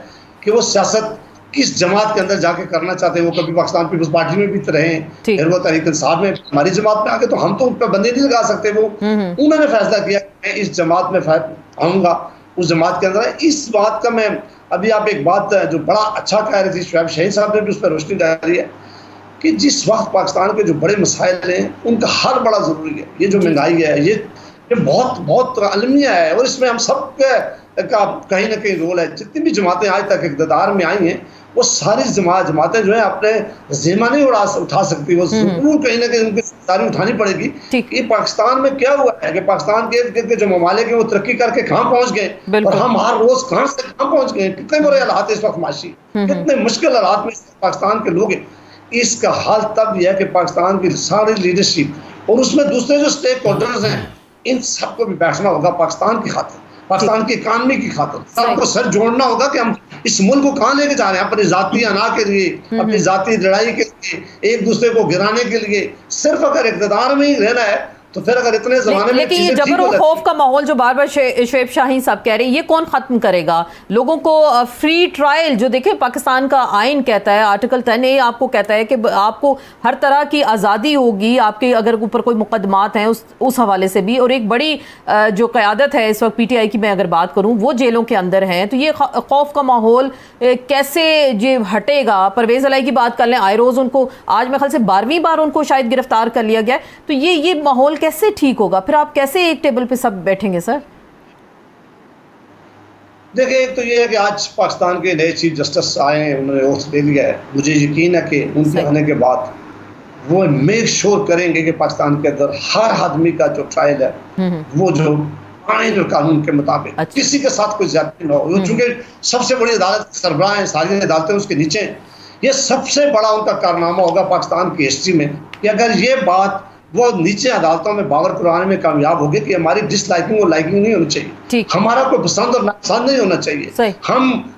कि वो सियासत किस जमात के अंदर जाके करना चाहते हैं। वो कभी पाकिस्तान पीपल्स पार्टी में भी रहे, फिर वो तहरीक इंसाफ में हमारी जमात में आके, तो हम तो उन पर बंदी नहीं लगा सकते। वो उन्होंने फैसला किया कि मैं इस जमात में आऊँगा, उस जमात के अंदर। इस बात का मैं अभी आप एक बात जो बड़ा अच्छा कह रही थी, शुएब शाहीन साहब ने भी उस पर रोशनी डाली है कि जिस वक्त पाकिस्तान के जो बड़े मसाइल हैं उनका हल बड़ा ज़रूरी है। ये जो महंगाई है, ये बहुत बहुत अलमिया है, और इसमें हम सब का कहीं ना कहीं रोल है। जितनी भी जमातें आज तक इक़्तिदार में आई हैं, वो सारी जमातें जो है अपने ज़िम्मा नहीं उठा सकती, वो जरूर कहीं ना कहीं उनकी जिम्मेदारी उठानी पड़ेगी। कि पाकिस्तान में क्या हुआ है कि पाकिस्तान के इर्द गिर्द के जो ममालिक हैं वो तरक्की करके कहाँ पहुँच गए, और हम हर रोज कहाँ से कहाँ पहुँच गए। कितने बुरे हालात है इस वक्त माशी, कितने मुश्किल हालात में पाकिस्तान के लोग हैं। इसका हल तब यह है कि पाकिस्तान की सारी लीडरशिप और उसमें दूसरे जो स्टेक होल्डर्स हैं, इन सबको भी बैठना होगा पाकिस्तान की खातिर, पाकिस्तान की इकानमी की खातिर। सबको सर जोड़ना होगा कि हम इस मुल्क को कहाँ लेके जा रहे हैं, अपनी जाती अना के लिए, अपनी जाती लड़ाई के लिए, एक दूसरे को गिराने के लिए। सिर्फ अगर इक़्तिदार में ही रहना है तो फिर अगर इतने जमाने में लेकिन ये जबर और खौफ का माहौल जो बार बार शुएब शाहीन साहब कह रहे हैं, ये कौन खत्म करेगा? लोगों को फ्री ट्रायल जो देखें, पाकिस्तान का आइन कहता है, आर्टिकल 10A आपको कहता है कि आपको हर तरह की आज़ादी होगी, आपके अगर ऊपर कोई मुकदमात हैं उस हवाले से भी। और एक बड़ी जो क़यादत है इस वक्त PTI की मैं अगर बात करूँ, वो जेलों के अंदर हैं। तो ये खौफ का माहौल कैसे ये हटेगा? परवेज़ अलाई की बात कर लें, आए रोज़ उनको आज मेरे ख्याल से 12वीं बार उनको शायद गिरफ्तार कर लिया गया। तो ये माहौल कैसे ठीक होगा? फिर आप कैसे एक टेबल पे सब बैठेंगे सर? देखिए, एक तो ये है कि आज पाकिस्तान के नए चीफ जस्टिस आए हैं, उन्होंने ओथ ले लिया है। मुझे यकीन है कि उनके आने के बाद वो मेक श्योर करेंगे कि पाकिस्तान के अंदर हर आदमी का जो ट्रायल है वो जो आइन और कानून के मुताबिक, किसी के साथ कोई ज्यादती ना हो। चूंकि सबसे बड़ी अदालत सरबराह है, सारी अदालतें उसके नीचे हैं। ये सबसे बड़ा उनका कारनामा होगा पाकिस्तान की हिस्ट्री में कि अगर ये बात वो नीचे अदालतों में बावर कराने में कामयाब हो गए कि हमारी डिसलाइकिंग और लाइकिंग नहीं होनी चाहिए, हमारा कोई पसंद और नापसंद नहीं होना चाहिए।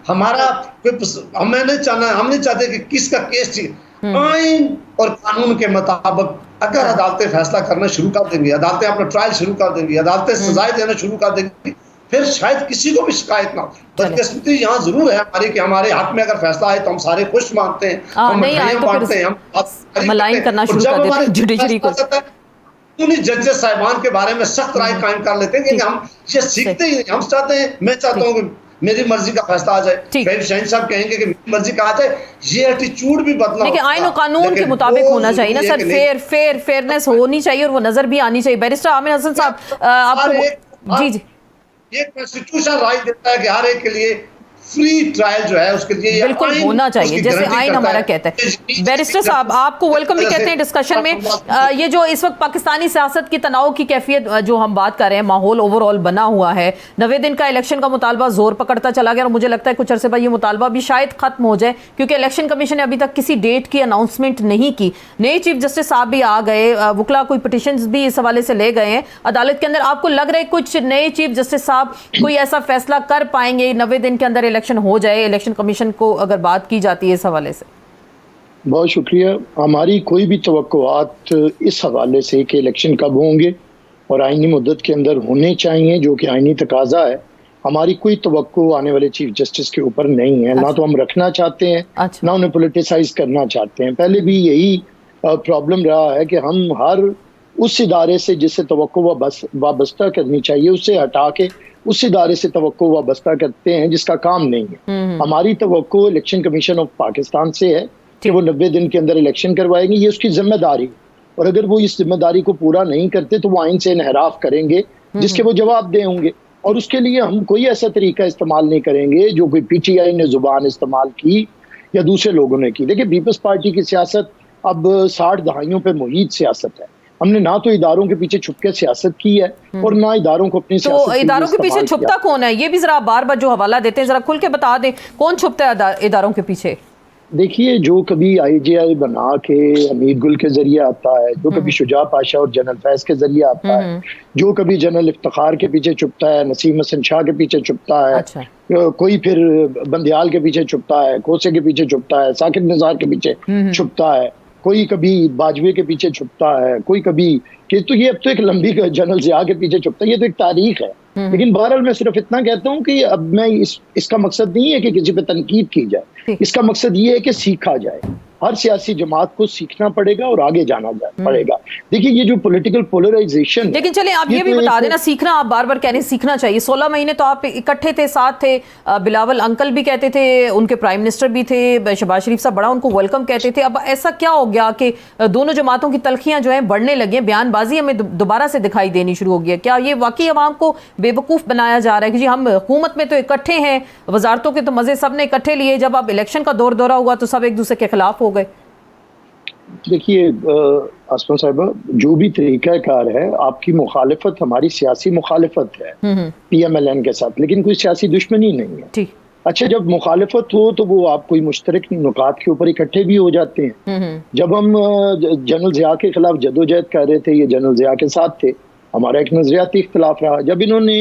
हमारा कोई हम नहीं चाहते कि किसका केस चाहिए। आइन और कानून के मुताबिक अगर अदालतें फैसला करना शुरू कर देंगी, अदालतें अपना ट्रायल शुरू कर देंगी, अदालतें सजाएं देना शुरू कर देंगी, फिर शायद किसी को भी शिकायत ना हो। बदकिस्मती यहाँ जरूर है हमारी कि हमारे हक में अगर फैसला आए तो हम सारे खुश मानते हैं, हम मिठाइयां बांटते हैं, हम मलाइन करना शुरू कर देते हैं जुडिशरी को। उन्हीं जजेस साहिबान के बारे में सख्त राय कायम कर लेते हैं कि हम ये सीखते ही नहीं। हम चाहते हैं, मैं चाहता हूँ कि मेरी मर्जी का फैसला आ जाए, फिर शहीन साहब कहेंगे कि मेरी मर्जी का आ जाए। ये एटीट्यूड भी बदला, लेकिन आईन और कानून के मुताबिक होना चाहिए ना सर, फेयरनेस होनी चाहिए और वो नजर भी आनी चाहिए। बैरिस्टर आमिर हसन साहब, आपको जी ये कॉन्स्टिट्यूशन राइट देता है कि हर एक के लिए फ्री ट्रायल जो है उसके लिए बिल्कुल होना चाहिए, जैसे आइन हमारा कहता है। बैरिस्टर साहब, आपको वेलकम भी कहते हैं डिस्कशन में। ये जो इस वक्त पाकिस्तानी सियासत की तनाव की कैफियत जो हम बात कर रहे हैं, माहौल ओवरऑल बना हुआ है, 90 दिन का इलेक्शन का मुतालबा जोर पकड़ता चला गया और मुझे लगता है कुछ अरसे बाद ये मुतालबा भी शायद खत्म हो जाए, क्योंकि इलेक्शन कमीशन ने अभी तक किसी डेट की अनाउंसमेंट नहीं की। नए चीफ जस्टिस साहब भी आ गए, वकला कोई पिटिशंस भी इस हवाले से ले गए हैं अदालत के अंदर। आपको लग रहा है कुछ नए चीफ जस्टिस साहब कोई ऐसा फैसला कर पाएंगे 90 दिन के अंदर इलेक्शन हो जाए, इलेक्शन कमीशन को अगर बात की जाती है इस हवाले से? बहुत शुक्रिया। हमारी कोई भी तवक्कुआत इस हवाले से कि इलेक्शन कब होंगे और आईनी मुद्दत के अंदर होने चाहिए, जो कि आईनी तकाजा है, हमारी कोई तवक्को आने वाले चीफ जस्टिस के ऊपर नहीं है। ना तो हम रखना चाहते हैं, ना उन्हें पोलिटिसाइज करना चाहते हैं। पहले भी यही प्रॉब्लम रहा है कि हम हर उस इदारे से जिससे तवक्को वाबस्ता करनी चाहिए उससे हटा के उस इदारे से तवक्को वाबस्ता करते हैं जिसका काम नहीं है। हमारी तवक्को इलेक्शन कमीशन ऑफ पाकिस्तान से है कि वो 90 दिन के अंदर इलेक्शन करवाएंगे, ये उसकी जिम्मेदारी। और अगर वो इस जिम्मेदारी को पूरा नहीं करते तो वो आइन से इनहराफ करेंगे जिसके वो जवाब दे होंगे। और उसके लिए हम कोई ऐसा तरीका इस्तेमाल नहीं करेंगे जो कोई PTI ने जुबान इस्तेमाल की या दूसरे लोगों ने की। देखिए, पीपल्स पार्टी की सियासत अब 60 दहाइयों पे मुहित सियासत है। हमने ना तो इदारों के पीछे छुप के सियासत की है और ना इदारों को अपनी तो इदारों के पीछे छुपता कौन है? ये भी जरा बार बार जो हवाला देते हैं जरा खुल के बता दें, कौन छुपता है इदारों के पीछे? देखिए, जो कभी IGI बना के हमीद गुल के जरिए आता है, जो कभी शुजा पाशा और जनरल फैज के जरिए आता है, जो कभी जनरल इफ्तिखार के पीछे छुपता है, नसीम हसन शाह के पीछे छुपता है, अच्छा। कोई फिर बंदियाल के पीछे छुपता है, कोसे के पीछे छुपता है, साकिब निज़ार के पीछे छुपता है, कोई कभी बाजवे के पीछे छुपता है, कोई कभी कि तो ये अब तो एक लंबी जनरल ज़िया के पीछे छुपता है। ये तो एक तारीख है। लेकिन बहरहाल मैं सिर्फ इतना कहता हूँ कि अब मैं इसका मकसद नहीं है कि किसी पे तनकीद की जाए, इसका मकसद ये है कि सीखा जाए। हर सियासी जमात को सीखना पड़ेगा और आगे जाना पड़ेगा। देखिए, ये जो पॉलिटिकल पोलराइजेशन, लेकिन चलिए आप ये भी बता देना, सीखना आप बार बार कह रहे हैं सीखना चाहिए। 16 महीने तो आप इकट्ठे थे, साथ थे। बिलावल अंकल भी कहते थे, उनके प्राइम मिनिस्टर भी थे, शहबाज शरीफ साहब बड़ा उनको वेलकम कहते थे। अब ऐसा क्या हो गया कि दोनों जमातों की तलखियां जो है बढ़ने लगी हैं, बयानबाजी हमें दोबारा से दिखाई देनी शुरू हो गई है? क्या ये वाकई अवाम को बेवकूफ़ बनाया जा रहा है कि जी हम हुकूमत में तो इकट्ठे हैं, वजारतों के तो मजे सब ने इकट्ठे लिए, जब अब इलेक्शन का दौरा हुआ तो सब एक दूसरे के खिलाफ हो गए? देखिए आसमा साहिबा, जो भी तरीक़ाकार है, आपकी मुखालिफत हमारी सियासी मुखालिफत है PMLN के साथ, लेकिन कोई सियासी दुश्मनी नहीं है। ठीक। अच्छा, जब मुखालिफत हो तो वो आप कोई मुश्तरक नुकात के ऊपर इकट्ठे भी हो जाते हैं। जब हम जनरल ज़िया के खिलाफ जदोजहद कर रहे थे, ये जनरल ज़िया के साथ थे, हमारा एक नजरियाती इख्तिलाफ रहा। जब इन्होंने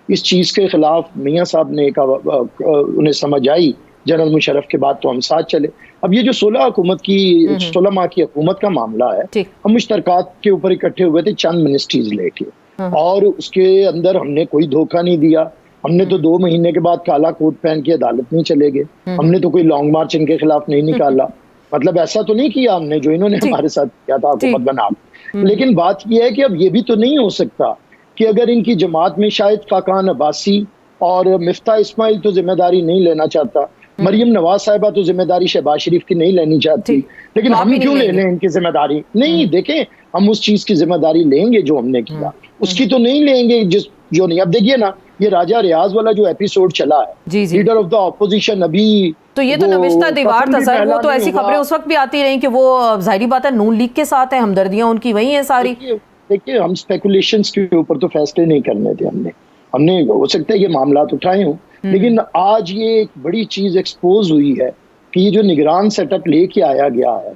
इस चीज़ के खिलाफ मियाँ साहब ने उन्हें समझ आई जनरल मुशर्रफ के बाद, तो हम साथ चले। अब ये जो 16 माह की हुकूमत का मामला है, हम मुश्तरकात के ऊपर इकट्ठे हुए थे चंद मिनिस्ट्रीज लेके, और उसके अंदर हमने कोई धोखा नहीं दिया। हमने तो 2 महीने के बाद काला कोट पहन के अदालत नहीं चले गए, हमने तो कोई लॉन्ग मार्च इनके खिलाफ नहीं निकाला। मतलब ऐसा तो नहीं किया हमने जो इन्होंने हमारे साथ किया था हुकूमत बना। लेकिन बात यह है कि अब ये भी तो नहीं हो सकता कि अगर इनकी जमात में शायद खाकान अब्बासी और मिफ्ता इस्माइल तो जिम्मेदारी नहीं लेना चाहता, मरियम नवाज साहिबा तो जिम्मेदारी शहबाज शरीफ की नहीं लेनी चाहती, लेकिन हम क्यों ले लें इनकी जिम्मेदारी? नहीं, देखें, हम उस चीज की जिम्मेदारी लेंगे जो हमने किया, उसकी तो नहीं लेंगे जो नहीं। अब देखिए ना, ये राजा रियाज वाला जो एपिसोड चला है, लीडर ऑफ द ऑपोजिशन, अभी तो ये तो नविश्ता दीवार था सर। वो तो ऐसी खबरें उस वक्त भी आती रही कि वो जाहिर बात है नून लीग के साथ है, हमदर्दियां उनकी वही है सारी। देखिए, हम स्पेकुलेशंस के ऊपर तो फैसले नहीं करने थे। हमने हो सकता है ये मामला उठाए हों, लेकिन आज ये एक बड़ी चीज एक्सपोज हुई है कि ये जो निगरान सेटअप लेके आया गया है,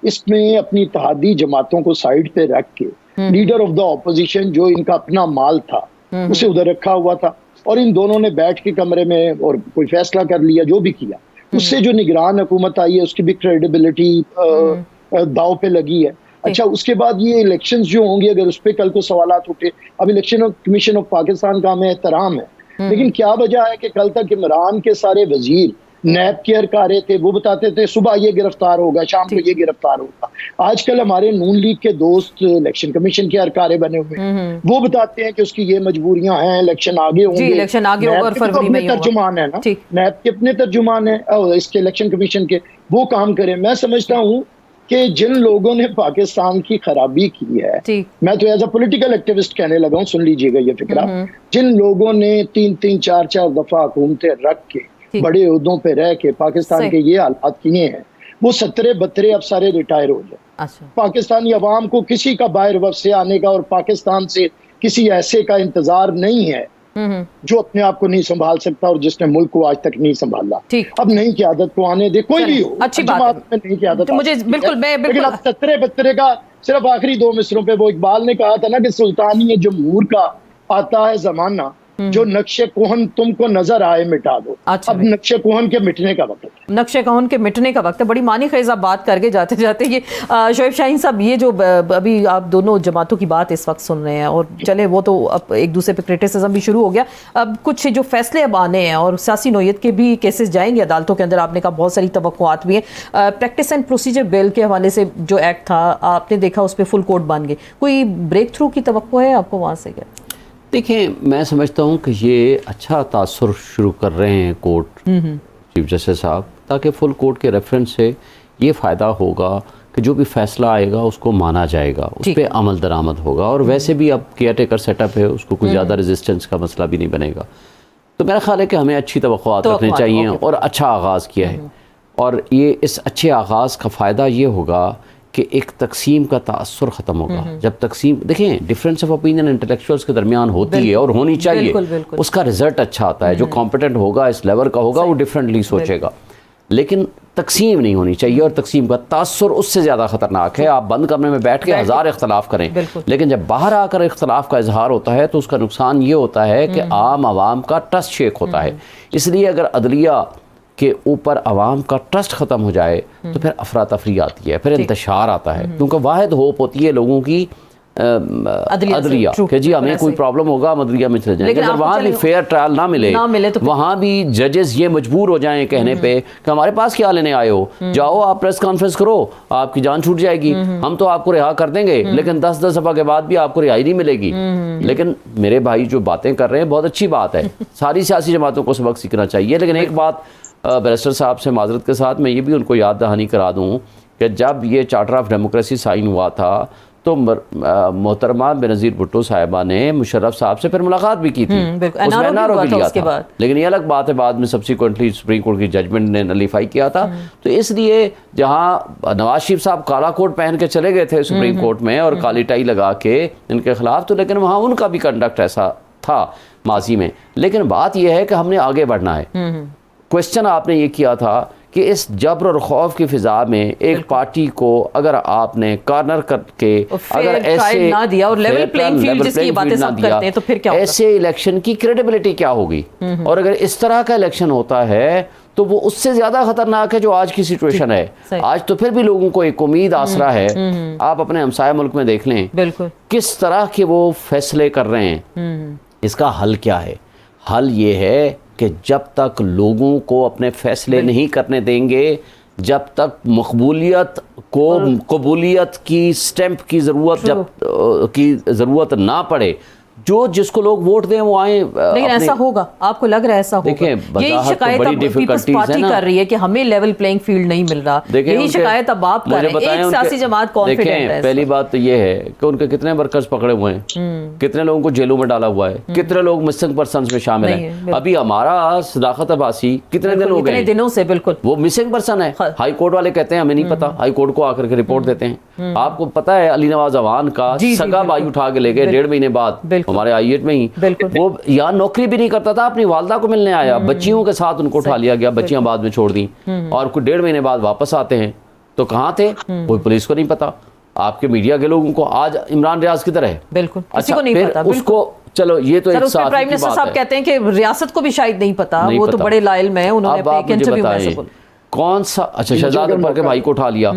इसमें अपनी इत्तेहादी जमातों को साइड पे रख के लीडर ऑफ द ऑपोजिशन जो इनका अपना माल था उसे उधर रखा हुआ था, और इन दोनों ने बैठ के कमरे में और कोई फैसला कर लिया। जो भी किया उससे जो निगरान हुकूमत आई है उसकी भी क्रेडिबिलिटी दाव पे लगी है। अच्छा, उसके बाद ये इलेक्शंस जो होंगे, अगर उस पर कल को सवालात उठे, अब इलेक्शन कमीशन ऑफ पाकिस्तान का हमें एहतराम है, लेकिन क्या वजह है कि कल तक इमरान के सारे वजीर नैब के अरकारे थे, वो बताते थे सुबह ये गिरफ्तार होगा, शाम को ये गिरफ्तार होगा। आजकल हमारे नून लीग के दोस्त इलेक्शन कमीशन के अरकारे बने हुए हैं, वो बताते हैं कि उसकी ये मजबूरियां हैं, इलेक्शन आगे होंगे, इलेक्शन आगे होगा और फरवरी में तर्जुमान है ना, नैब के अपने तर्जुमान है इसके इलेक्शन कमीशन के, वो काम करें। मैं समझता हूँ कि जिन लोगों ने पाकिस्तान की खराबी की है, मैं तो एज अ पॉलिटिकल एक्टिविस्ट कहने लगा हूँ, सुन लीजिएगा ये फिक्रा, जिन लोगों ने 3-3, 4-4 दफा हुकूमतें रख के बड़े उहदों पे रह के पाकिस्तान के ये हालात किए हैं, वो 17-32 अब सारे रिटायर हो जाए। अच्छा। पाकिस्तानी अवाम को किसी का बाहर वक्त से आने का और पाकिस्तान से किसी ऐसे का इंतजार नहीं है जो अपने आप को नहीं संभाल सकता और जिसने मुल्क को आज तक नहीं संभाला। अब नई क़यादत को आने दे, कोई भी हो, अच्छी बात है। नई क़यादत तो मुझे बिल्कुल लेकिन अब 17-32 का सिर्फ आखिरी 2 मिसरों पे वो इकबाल ने कहा था ना कि सुल्तानी जमहूर का आता है जमाना, जो नक्शे कोहन तुमको नजर आए मिटा दो। अच्छा, अब नक्शे कोहन के मिटने का वक्त है, नक्शे कोहन के मिटने का वक्त है। बड़ी मानी खेज़ आप बात करके जाते जाते ये शोएब शाहीन साहब, ये जो अभी आप दोनों जमातों की बात इस वक्त सुन रहे हैं, और चले वो तो अब एक दूसरे पे क्रिटिसिज्म भी शुरू हो गया, अब कुछ जो फैसले अब आने हैं और सियासी नोयत के भी केसेस जाएंगे अदालतों के अंदर, आपने कहा बहुत सारी तवक्कुआत भी हैं। प्रैक्टिस एंड प्रोसीजर बिल के हवाले से जो एक्ट था आपने देखा उस पर फुल कोर्ट बन गए, कोई ब्रेक थ्रू की तवक्को है आपको वहाँ से? क्या देखिए, मैं समझता हूँ कि ये अच्छा तासुर शुरू कर रहे हैं कोर्ट चीफ जस्टिस साहब, ताकि फुल कोर्ट के रेफरेंस से ये फ़ायदा होगा कि जो भी फैसला आएगा उसको माना जाएगा, उस पर अमल दरामद होगा, और वैसे भी अब केयर टेकर सेटअप है, उसको कोई ज़्यादा रेजिस्टेंस का मसला भी नहीं बनेगा। तो मेरा ख्याल है कि हमें अच्छी तवक्कुआत रखनी चाहिए और अच्छा आगाज़ किया है, और ये इस अच्छे आगाज़ का फ़ायदा ये होगा कि एक तकसीम का तासुर ख़त्म होगा। जब तकसीम, देखें, डिफरेंस ऑफ ओपिनियन इंटेलेक्चुअल्स के दरमियान होती है और होनी चाहिए, उसका रिजल्ट अच्छा आता है। जो कॉम्पिटेंट होगा, इस लेवल का होगा, वो डिफरेंटली सोचेगा, लेकिन तकसीम नहीं होनी चाहिए, और तकसीम का तासुर उससे ज़्यादा ख़तरनाक है। आप बंद कमरे में बैठ के हज़ार इख्तलाफ करें, लेकिन जब बाहर आकर इख्तलाफ का इजहार होता है तो उसका नुकसान ये होता है कि आम आवाम का ट्रस्ट शेक होता है। इसलिए अगर अदलिया के ऊपर आवाम का ट्रस्ट ख़त्म हो जाए तो फिर अफरा तफरी आती है, फिर इंतशार आता है, क्योंकि वाहिद होप होती है लोगों की अदलिया कि जी हमें कोई प्रॉब्लम होगा, हम अदलिया में चले जाएंगे। अगर वहाँ भी फेयर ट्रायल ना मिले तो वहाँ भी जजेस ये मजबूर हो जाएं कहने पे कि हमारे पास क्या लेने आए हो, जाओ आप प्रेस कॉन्फ्रेंस करो, आपकी जान छूट जाएगी, हम तो आपको रिहा कर देंगे, लेकिन 10-10 दफा के बाद भी आपको रिहाई नहीं मिलेगी। लेकिन मेरे भाई जो बातें कर रहे हैं बहुत अच्छी बात है, सारी सियासी जमातों को सबक सीखना चाहिए। लेकिन एक बात बैरिस्टर साहब से माजरत के साथ मैं ये भी उनको याद दहानी करा दूँ कि जब ये चार्टर ऑफ डेमोक्रेसी साइन हुआ था तो मोहतरमा बेनज़ीर भुट्टो साहिबा ने मुशर्रफ साहब से फिर मुलाकात भी की थी, उसमें एनआरओ भी लिया था। लेकिन ये अलग बात है, बाद में सब्सिक्वेंटली सुप्रीम कोर्ट की जजमेंट ने नलीफाई किया था। तो इसलिए जहाँ नवाज शरीफ साहब काला कोट पहन के चले गए थे सुप्रीम कोर्ट में और काली टाई लगा के इनके खिलाफ, तो लेकिन वहाँ उनका भी कंडक्ट ऐसा था माजी में। लेकिन बात यह है कि हमने आगे बढ़ना है। क्वेश्चन आपने ये किया था कि इस जबर और खौफ की फिजा में एक पार्टी को अगर आपने कॉर्नर करके अगर ऐसे ना दिया और लेवल प्लेइंग फील्ड जिसकी बातें सब करते हैं, तो फिर क्या होगा? ऐसे इलेक्शन की क्रेडिबिलिटी क्या होगी? और अगर इस तरह का इलेक्शन होता है तो वो उससे ज्यादा खतरनाक है जो आज की सिचुएशन है। आज तो फिर भी लोगों को एक उम्मीद आसरा है। आप अपने हमसाया मुल्क में देख लें किस तरह के वो फैसले कर रहे हैं। इसका हल क्या है? हल ये है कि जब तक लोगों को अपने फैसले नहीं करने देंगे, जब तक मकबूलियत को कबूलियत की स्टैंप की ज़रूरत ना पड़े, जो जिसको लोग वोट दें वो आए। लेकिन ऐसा होगा? आपको लग रहा है ऐसा होगा? यही शिकायत अब पीपल्स पार्टी कर रही है कि हमें लेवल प्लेइंग फील्ड नहीं मिल रहा। यही शिकायत अब आप कर रहे हैं। एक सियासी जमात कॉन्फिडेंट है। पहली बात तो ये है कि उनके कितने वर्कर्स पकड़े हुए हैं, कितने लोगों को जेलों में डाला हुआ है, कितने लोग मिसिंग पर्सन्स में शामिल हैं। अभी हमारा सदाकत अब्बासी कितने दिन हो गए, दिनों से बिल्कुल वो मिसिंग पर्सन है। हाई कोर्ट वाले कहते हैं हमें नहीं पता, हाई कोर्ट को आकर के रिपोर्ट देते हैं। आपको पता है अली नवाज अवान का सगा भाई उठा के ले गए 1.5 महीने बाद हमारे आईएट में ही। वो यहाँ नौकरी भी नहीं करता था, अपनी वालदा को मिलने आया, बच्चियों के साथ उनको उठा लिया गया, बच्चियां बाद में छोड़ दी और कुछ 1.5 महीने बाद वापस आते हैं। तो कहाँ थे? कोई पुलिस को नहीं पता, आपके मीडिया के लोगों को। आज इमरान रियाज किधर है? बिल्कुल अच्छा, को नहीं फिर पता। उसको चलो ये तो एक साथ प्राइम मिनिस्टर साहब कहते हैं कि रियासत को भी शायद नहीं पता, वो तो बड़े लायल में, उन्होंने कौन सा, अच्छा शहजाद अकबर के भाई को उठा लिया,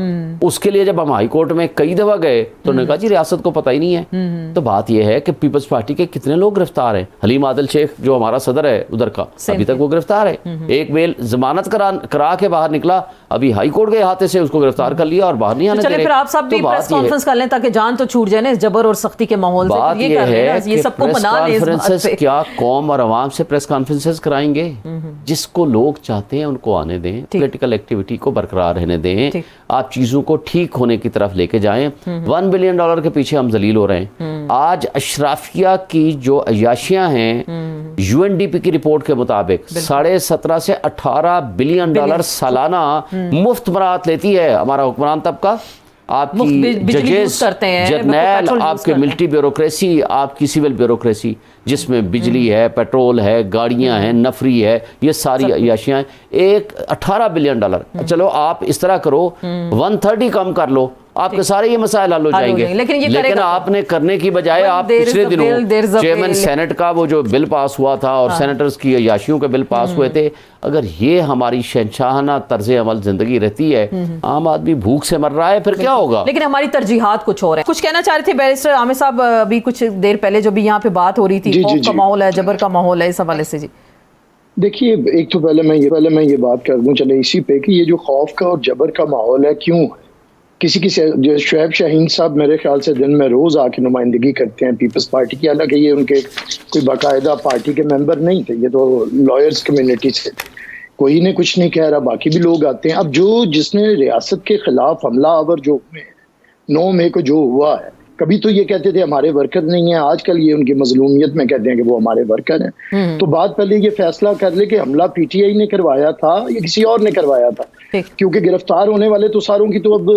उसके लिए जब हम हाई कोर्ट में कई दफा गए तो उन्होंने कहा जी रियासत को पता ही नहीं है। तो बात यह है कि पीपल्स पार्टी के कितने लोग गिरफ्तार हैं। हलीम आदिल शेख जो हमारा सदर है उधर का, अभी तक वो गिरफ्तार है। एक बेल जमानत करा के बाहर निकला, अभी हाई कोर्ट के हाथे से उसको गिरफ्तार कर लिया और बाहर नहीं आने दे रहे। फिर आप सब भी प्रेस कॉन्फ्रेंस कर लें ताकि जान तो छूट जाए ना इस जबर और सख्ती के माहौल से। बात यह है कि प्रेस कॉन्फ्रेंसेस क्या कौम और आवाम से प्रेस कॉन्फ्रेंसेस कराएंगे? जिसको लोग चाहते हैं उनको आने दें, पॉलिटिकल एक्टिविटी को बरकरार रहने दें, आप चीजों को ठीक होने की तरफ लेके जाएं। $1 बिलियन के पीछे हम जलील हो रहे हैं। आज अशराफिया की जो अयाशियां हैं यूएनडीपी की रिपोर्ट के मुताबिक 17.5 से $18 बिलियन सालाना मुफ्त बरात लेती है हमारा हुक्मरान तबका। आपकी जजेस, जर्नैल, आपके मिलिट्री ब्यूरोक्रेसी, आपकी सिविल ब्यूरोक्रेसी जिसमें बिजली है, पेट्रोल है, गाड़ियां हैं, नफरी है, ये सारी अयाशियां हैं। एक $18 बिलियन, चलो आप इस तरह करो 130 कम कर लो, आपके सारे ये मसाइल हल हो जाएंगे। लेकिन आपने करने की बजाय आप पिछले दिनों चेयरमैन सेनेट का वो जो बिल पास हुआ था और सेनेटर्स की अयाशियों के बिल पास हुए थे, अगर ये हमारी शहनशाहाना तर्ज अमल जिंदगी रहती है, आम आदमी भूख से मर रहा है, फिर क्या होगा? लेकिन हमारी तरजीहात कुछ और है। कुछ कहना चाह रहे थे बैरिस्टर आमिर साहब, अभी कुछ देर पहले जो भी यहाँ पे बात हो रही थी, खौफ का माहौल है, जबर का माहौल है, इस हवाले से। जी देखिए, एक तो पहले मैं ये बात कर दूं चले इसी पे कि ये जो खौफ का और जबर का माहौल है क्यों है। किसी जो शुएब शाहीन साहब मेरे ख्याल से दिन में रोज आके नुमाइंदगी करते हैं पीपल्स पार्टी की, हालांकि ये उनके कोई बाकायदा पार्टी के मेंबर नहीं थे, ये तो लॉयर्स कम्युनिटी से थे। कोई ने कुछ नहीं कह रहा, बाकी भी लोग आते हैं। अब जिसने रियासत के खिलाफ हमला आवर जो 9 मई को जो हुआ है, कभी तो ये कहते थे हमारे वर्कर नहीं है, आजकल ये उनकी मजलूमियत में कहते हैं कि वो हमारे वर्कर हैं। तो बात पहले ये फैसला कर ले कि हमला पीटीआई ने करवाया था या किसी और ने करवाया था, क्योंकि गिरफ्तार होने वाले तो सारों की तो अब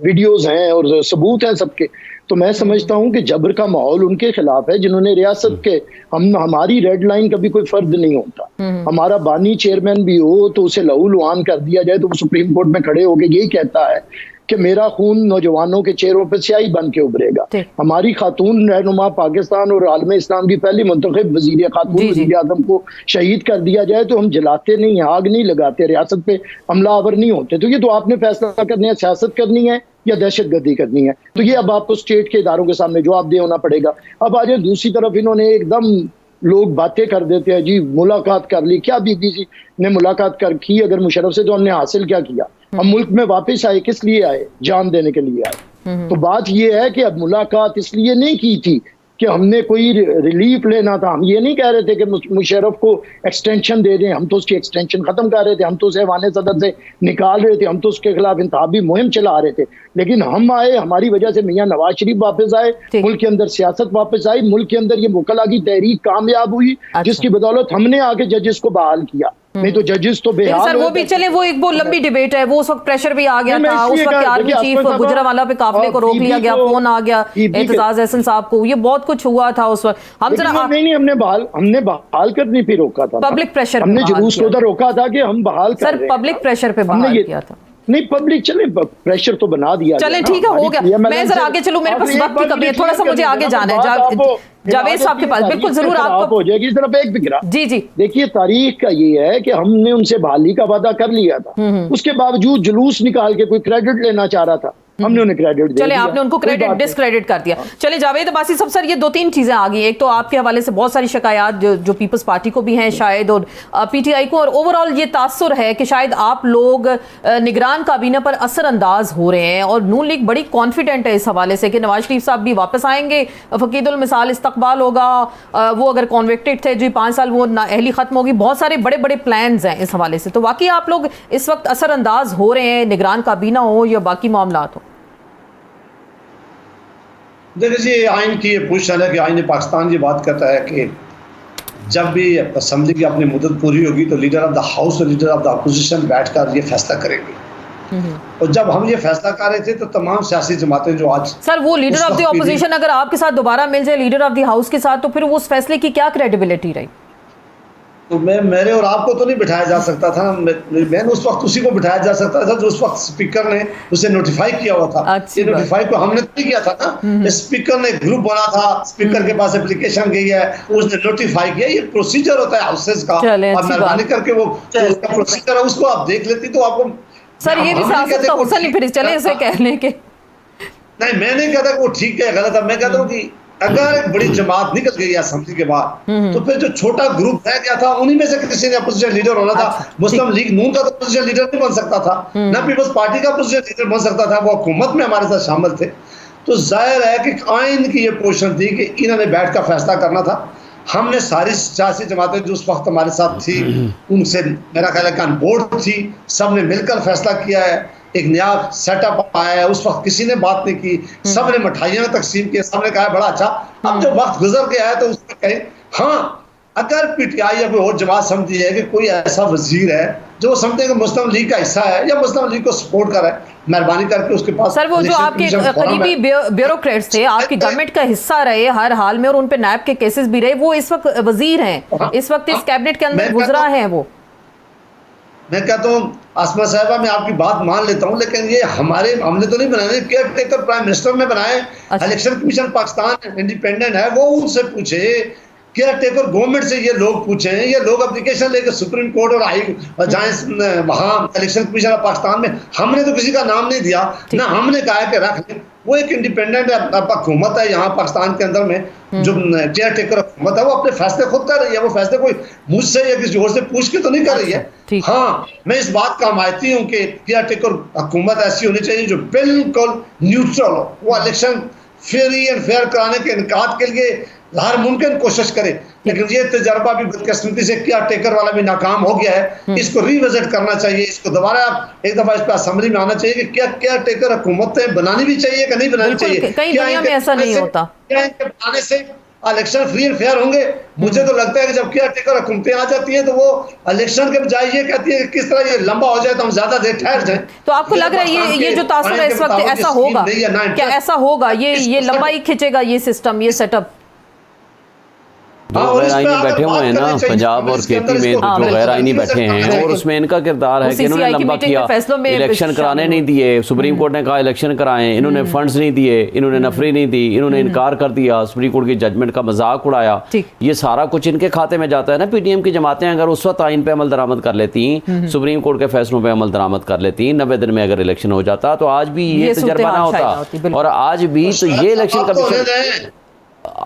वीडियोस हैं और सबूत हैं सबके। तो मैं समझता हूं कि जबर का माहौल उनके खिलाफ है जिन्होंने रियासत के, हमारी रेड लाइन कभी कोई फर्द नहीं होता। हमारा बानी चेयरमैन भी हो तो उसे लहू लुहान कर दिया जाए तो वो सुप्रीम कोर्ट में खड़े होकर यही कहता है कि मेरा खून नौजवानों के चेहरों पर स्याही बन के उभरेगा। हमारी खातून रहनुमा पाकिस्तान और आलम इस्लाम की पहली मुंतखब वजीर खातून वजीर आजम को शहीद कर दिया जाए तो हम जलाते नहीं, आग नहीं लगाते, रियासत पे हमला आवर नहीं होते। तो ये तो आपने फैसला करना है, सियासत करनी है या दहशतगर्दी करनी है, तो ये अब आपको स्टेट के इदारों के सामने जवाबदेह होना पड़ेगा। अब आ जाए दूसरी तरफ, इन्होंने एकदम लोग बातें कर देते हैं जी मुलाकात कर ली, क्या बीबीसी ने मुलाकात कर की अगर मुशर्रफ से, तो हमने हासिल क्या किया? हम मुल्क में वापस आए, किस लिए आए? जान देने के लिए आए। तो बात यह है कि अब मुलाकात इसलिए नहीं की थी कि हमने कोई रिलीफ लेना था। हम ये नहीं कह रहे थे कि मुशर्रफ को एक्सटेंशन दे दें, हम तो उसकी एक्सटेंशन खत्म कर रहे थे, हम तो उसे ऐवान सदर से निकाल रहे थे, हम तो उसके खिलाफ इंतखाबी मुहिम चला रहे थे। लेकिन हम आए, हमारी वजह से मियां नवाज शरीफ वापस आए, मुल्क के अंदर सियासत वापस आई, मुल्क के अंदर ये मुकला की तहरीक कामयाब हुई, जिसकी बदौलत हमने आके जजेस को बहाल किया। नहीं तो जजेस तो बेहाल। सर वो भी चले, वो एक वो लंबी डिबेट है, वो उस वक्त प्रेशर भी आ गया था, उस वक्त आर्मी चीफ गुजरांवाला पे काफिले को रोक लिया गया, फोन आ गया एतजाज एहसन साहब को, ये बहुत कुछ हुआ था उस वक्त। हम जरा नहीं, हमने बहाल करने पे रोका था, पब्लिक प्रेशर, हमने जुलूस को उधर रोका था कि हम बहाल कर रहे हैं। सर पब्लिक प्रेशर पे बहाल किया था। नहीं, पब्लिक चले प्रेशर तो बना दिया, चले ठीक है, हो गया। मैं जरा आगे चलूं, मेरे पास वक्त की कमी है, थोड़ा सा मुझे आगे जाना है। जावेद साहब के पास बिल्कुल जरूर आपको हो जाएगी। सिर्फ एक फिक्रा, जी देखिए, तारीख का ये है कि हमने उनसे बहाली का वादा कर लिया था, उसके बावजूद जुलूस निकाल के कोई क्रेडिट लेना चाह रहा था, हमने उन्हें क्रेडिट दे दिया। आपने उनको क्रेडिट डिस्क्रेडिट कर दिया। चले जावेद अब्बासी साहब, सर ये 2-3 चीजें आ गई। एक तो आपके हवाले से बहुत सारी शिकायत जो पीपल्स पार्टी को भी हैं शायद, और पीटीआई को, और ओवरऑल ये तासुर है कि शायद आप लोग निगरान काबीना पर असरअंदाज हो रहे हैं, और नून लीग बड़ी कॉन्फिडेंट है इस हवाले से कि नवाज शरीफ साहब भी वापस आएंगे, फकीदुल मिसाल इस्तकबाल होगा, वो अगर कॉन्विक्टेड थे जी 5 साल वो नाअहली खत्म होगी, बहुत सारे बड़े बड़े प्लान्स हैं इस हवाले से। तो वाकई आप लोग इस वक्त असरअंदाज हो रहे हैं, निगरान काबीना हो या बाकी मामला हो? देखिए जी, आइन की ये पूछना है कि आइन पाकिस्तान ये बात करता है कि जब भी असेंबली की अपनी मुद्दत पूरी होगी तो लीडर ऑफ द हाउस और लीडर ऑफ द अपोजिशन बैठकर ये फैसला करेंगे। और जब हम ये फैसला कर रहे थे तो तमाम सियासी जमातें जो आज, सर वो लीडर ऑफ द अपोजिशन अगर आपके साथ दोबारा मिल जाए लीडर ऑफ द हाउस के साथ, तो फिर वो उस फैसले की क्या क्रेडिबिलिटी रही? तो मेरे और आपको तो नहीं बिठाया जा सकता था। मैंने उस वक्त उसी को बिठाया जा सकता था जो उस वक्त स्पीकर ने उसे नोटिफाई किया हुआ था। ये नोटिफाई को हमने नहीं किया था ना, स्पीकर ने ग्रुप बना था, स्पीकर के पास एप्लीकेशन गई है, उसने नोटिफाई किया। ये प्रोसीजर होता है हाउसेज का, और मेहरबानी करके वो उसका प्रोसीजर है उसको आप देख लेती तो आपको। सर ये भी सियासत का हुस्न ही, फिर चले इसे कहने के नहीं, मैं नहीं कहता कि वो ठीक है गलत है, मैं कहता हूँ कि अगर एक बड़ी जमात निकल गई असेंबली के बाद तो फिर जो छोटा ग्रुप रह गया था उन्हीं में से किसी ने अपोजिशन लीडर होना था। मुस्लिम लीग नून का तो अपोजिशन लीडर नहीं बन सकता था, ना पीपल्स पार्टी का अपोजिशन लीडर बन सकता था, वो हुकूमत में हमारे साथ शामिल थे। तो जाहिर है कि आइन की ये पोजीशन थी कि इन्होंने बैठ कर फैसला करना था। हमने सारी सियासी जमातें जो उस वक्त हमारे साथ थी उनसे मेरा ख्याल है कि बोर्ड थी, सबने मिलकर फैसला किया है। एक नया सेटअप आया है, उस वक्त किसी ने बात नहीं की, सबने मिठाइयां तकसीम की, सबने कहा बड़ा अच्छा। अब जो वक्त गुजर गया है तो उसमें कहें हाँ, अगर पीटीआई या कोई और जमात समझी है कि कोई ऐसा वजीर है जो समझते हैं कि मुस्लिम लीग का हिस्सा है या मुस्लिम लीग को सपोर्ट कर रहा है, मेहरबानी करके उसके पास। सर वो जो आपके करीबी ब्यूरोक्रेट्स थे, आपकी गवर्नमेंट का हिस्सा रहे हर हाल में और उन पे नैब के केसेस भी रहे, वो इस वक्त वजीर हैं, इस वक्त इस कैबिनेट के अंदर गुजरा है वो। मैं कहता हूँ आसमा साहिबा, मैं आपकी बात मान लेता हूँ, लेकिन ये हमने तो नहीं बनाए, केयर टेकर प्राइम मिनिस्टर ने बनाए। इलेक्शन कमीशन पाकिस्तान इंडिपेंडेंट है, वो उनसे पूछे, केयर टेकर गवर्नमेंट से ये लोग पूछे। ये लोग एप्लीकेशन लेकर सुप्रीम कोर्ट और जाए वहाँ इलेक्शन कमीशन ऑफ पाकिस्तान में, हमने तो किसी का नाम नहीं दिया ना, हमने कहा कि रख लें। वो एक इंडिपेंडेंट हुकूमत है यहाँ पाकिस्तान के अंदर में, जो केयर टेकर हुकूमत है, वो अपने फैसले खुद कर रही है। वो फैसले कोई मुझसे या किसी और से पूछ के तो नहीं कर रही है। हाँ, मैं इस बात का हमायती हूँ कि केयर टेकर हुकूमत ऐसी होनी चाहिए जो बिल्कुल न्यूट्रल हो, वो इलेक्शन फ्री एंड फेयर कराने के इनकाद के लिए हर मुमकिन कोशिश करे। लेकिन ये तजर्बा भी बदकिस्मती से केयर टेकर वाला भी नाकाम हो गया है। इसको रिविजिट करना चाहिए, इसको दोबारा एक दफा इस पर असेंबली में आना चाहिए कि क्या केयर टेकर हुकूमतें बनानी भी चाहिए कि नहीं बनानी चाहिए। कई दुनिया में ऐसा नहीं होता। क्या इनके बनाने से इलेक्शन फ्री एंड फेयर होंगे? मुझे तो लगता है कि जब केयर टेकर हुकूमतें आ जाती हैं तो वो इलेक्शन के बजाय ये कहती है कि किस तरह ये लंबा हो जाए तो हम ज्यादा देर ठहर जाए। तो आपको लग रहा है ये जो तासुर है इस वक्त ऐसा होगा? क्या ऐसा होगा? ये लंबाई खिंचेगा ये सिस्टम, ये सेटअप? जो गैर आईनी बैठे हुए हैं ना पंजाब और केपी में, जो गैर आईनी बैठे हैं, और उसमें इनका किरदार है कि इन्होंने लंबा किया, इलेक्शन कराने नहीं दिए, सुप्रीम कोर्ट ने कहा इलेक्शन कराएं, इन्होंने फंड्स नहीं दिए, इन्होंने नफरी नहीं दी, इन्होंने इनकार कर दिया, सुप्रीम कोर्ट की जजमेंट का मजाक उड़ाया। ये सारा कुछ इनके खाते में जाता है ना। पीडीएम की जमातें अगर उस वक्त आइन पे अमल दरामद कर लेती, सुप्रीम कोर्ट के फैसलों पे अमल दरामद कर लेती, 90 दिन में अगर इलेक्शन हो जाता तो आज भी ये तजर्बा ना होता। और आज भी तो ये इलेक्शन कमीशन,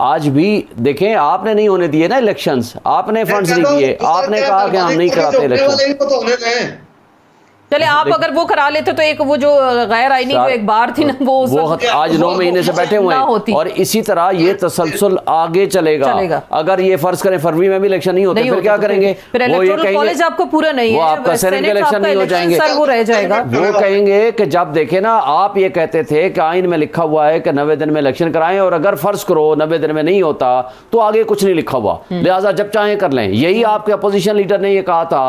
आज भी देखें, आपने नहीं होने दिए ना इलेक्शंस, आपने फंड्स नहीं दिए, आपने कहा कि हम नहीं कराते इलेक्शन। चले आप अगर वो करा लेते तो एक वो जो गैर आईनी जो एक बार थी ना वो आज 9 महीने से बैठे हुए हैं, और इसी तरह ये तसलसल आगे चलेगा। अगर ये फर्ज करें फरवरी में भी इलेक्शन नहीं होते फिर क्या करेंगे? वो ये कहेंगे आपको पूरा नहीं है, वो आपका सेनेट का इलेक्शन नहीं हो जाएंगे, वो रह जाएगा। वो कहेंगे कि जब देखे ना, आप ये कहते थे कि आइन में लिखा हुआ है कि 90 दिन में इलेक्शन कराएं, और अगर फर्ज करो 90 दिन में नहीं होता तो आगे कुछ नहीं लिखा हुआ, लिहाजा जब चाहें कर लें। यही आपके अपोजिशन लीडर ने ये कहा था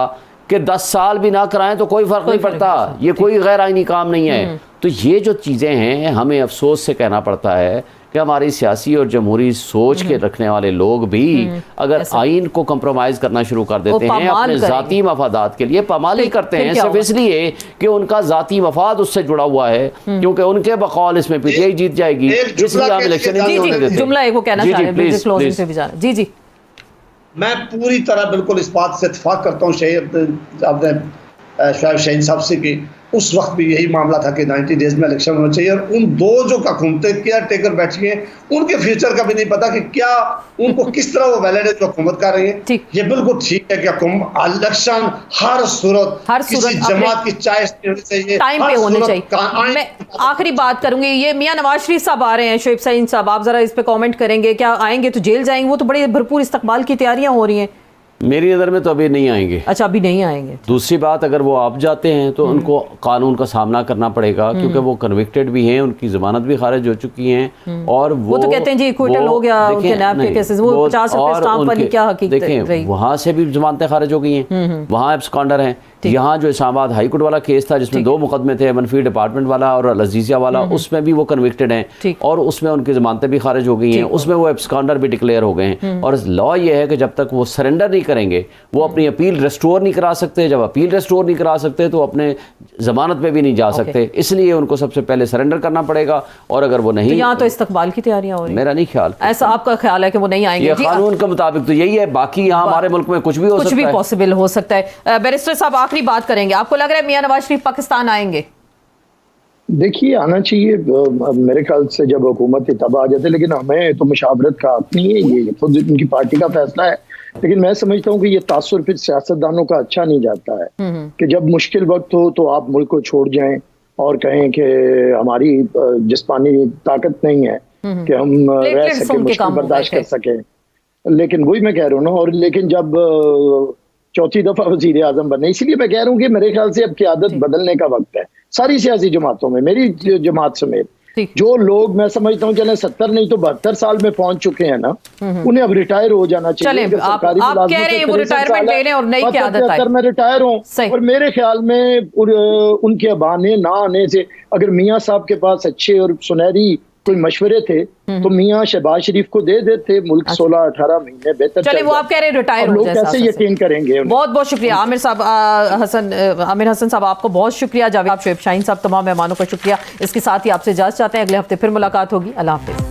कि 10 साल भी ना कराएं तो कोई फर्क नहीं पड़ता, ये कोई गैर आईनी काम नहीं है। तो ये जो चीज़ें हैं, हमें अफसोस से कहना पड़ता है कि हमारी सियासी और जमहूरी सोच के रखने वाले लोग भी अगर आइन को कंप्रोमाइज़ करना शुरू कर देते हैं अपने ज़ाती मफादात के लिए, पामाली करते हैं सिर्फ इसलिए कि उनका ज़ाती मफाद उससे जुड़ा हुआ है, क्योंकि उनके बकौल इसमें पीटीआई जीत जाएगी, इसलिए आप इलेक्शन नहीं होने देते। जुमला एक वो कहना चाह रहे हैं, जी। मैं पूरी तरह बिल्कुल इस बात से इत्तेफाक करता हूँ शोएब शाहीन साहब से कि उस वक्त भी यही मामला था कि 90 डेज में इलेक्शन होना चाहिए। और उन दो जो हुकूमतें केयर टेकर बैठी हैं, उनके फ्यूचर का भी नहीं पता कि क्या उनको किस तरह वो वैलिडेट हुकूमत कर रही है। ये बिल्कुल ठीक है कि इलेक्शन हर सूरत किसी जमात की चॉइस होनी चाहिए, टाइम पे होने चाहिए। मैं आखिरी बात करूंगी, ये मियां नवाज शरीफ साहब आ रहे हैं, शोएब शाहीन साहब आप जरा इस पे कॉमेंट करेंगे? क्या आएंगे तो जेल जाएंगे? वो तो बड़ी भरपूर इस्तकबाल की तैयारियां हो रही हैं। मेरी नज़र में तो अभी नहीं आएंगे। अच्छा, अभी नहीं आएंगे। दूसरी बात, अगर वो आप जाते हैं तो उनको कानून का सामना करना पड़ेगा, क्योंकि वो कन्विक्टेड भी हैं, उनकी जमानत भी खारिज हो चुकी हैं, और वो तो कहते हैं जी क्विटल हो गया उनके नैब के केसेस, वो 50 रुपए स्टाम्प वाली क्या हकीकत रही? देखें, वहाँ से भी जमानतें खारिज हो गई हैं, वहाँ एब्सकॉन्डर हैं। यहाँ जो इस्लामाबाद हाई कोर्ट वाला केस था जिसमें 2 मुकदमे थे, मनफी डिपार्टमेंट वाला और अजीजिया वाला, उसमें भी वो कन्विक्टेड हैं और उसमें उनकी जमानतें भी खारिज हो गई हैं, उसमें वो एब्सकॉन्डर भी डिक्लेयर हो गए हैं। और लॉ ये है कि जब तक वो सरेंडर नहीं करेंगे वो अपनी अपील रेस्टोर नहीं करा सकते, जब अपील रेस्टोर नहीं करा सकते तो अपने जमानत पे भी नहीं जा सकते, इसलिए उनको सबसे पहले सरेंडर करना पड़ेगा। और अगर वो नहीं, तो यहाँ तो इस्तकबाल की तैयारियां हो रही हैं। मेरा नहीं ख्याल, ऐसा आपका ख्याल है कि वो नहीं आएंगे? ये कानून के मुताबिक तो यही है, बाकी यहाँ हमारे मुल्क में कुछ भी हो सकता है, कुछ भी पॉसिबल हो सकता है। बैरिस्टर साहब आखिरी बात करेंगे, आपको लग रहा है मियां नवाज शरीफ पाकिस्तान आएंगे? देखिए आना चाहिए, मेरे ख्याल से जब हुकूमत तब आ जाते, लेकिन हमें तो मुशावरत का हक नहीं है, ये खुद उनकी पार्टी का फैसला है। लेकिन मैं समझता हूँ कि ये तासुर फिर सियासतदानों का अच्छा नहीं जाता है कि जब मुश्किल वक्त हो तो आप मुल्क को छोड़ जाएं और कहें कि हमारी जिस्मानी ताकत नहीं है कि हम रह सकें, मुश्किल बर्दाश्त कर सकें। लेकिन वही मैं कह रहा हूँ ना, और लेकिन जब चौथी दफा वजीर आजम बने, इसीलिए मैं कह रहा हूँ कि मेरे ख्याल से अब क़यादत बदलने का वक्त है सारी सियासी जमातों में, मेरी जमात समेत। जो लोग मैं समझता हूँ चले 70 नहीं तो 72 साल में पहुंच चुके हैं ना, उन्हें अब रिटायर हो जाना चाहिए। चले, आप कह रहे हैं वो रिटायरमेंट ले लें और नई क़यादत आए, में रिटायर हों। और मेरे ख्याल में उनके अब आने ना आने से, अगर मियाँ साहब के पास अच्छे और सुनहरी कोई मशवरे थे तो मियाँ शहबाज शरीफ को दे देते, मुल्क 16-18 महीने बेहतर। चले, वो आप कह रहे हैं रिटायर हो जाए, कैसे यकीन करेंगे? बहुत बहुत शुक्रिया आमिर साहब, आमिर हसन साहब, आपको बहुत शुक्रिया। जावेद शोएब शाहीन साहब, तमाम मेहमानों का शुक्रिया। इसके साथ ही आपसे इजाजत चाहते हैं, अगले हफ्ते फिर मुलाकात होगी। अल्लाह हाफिज।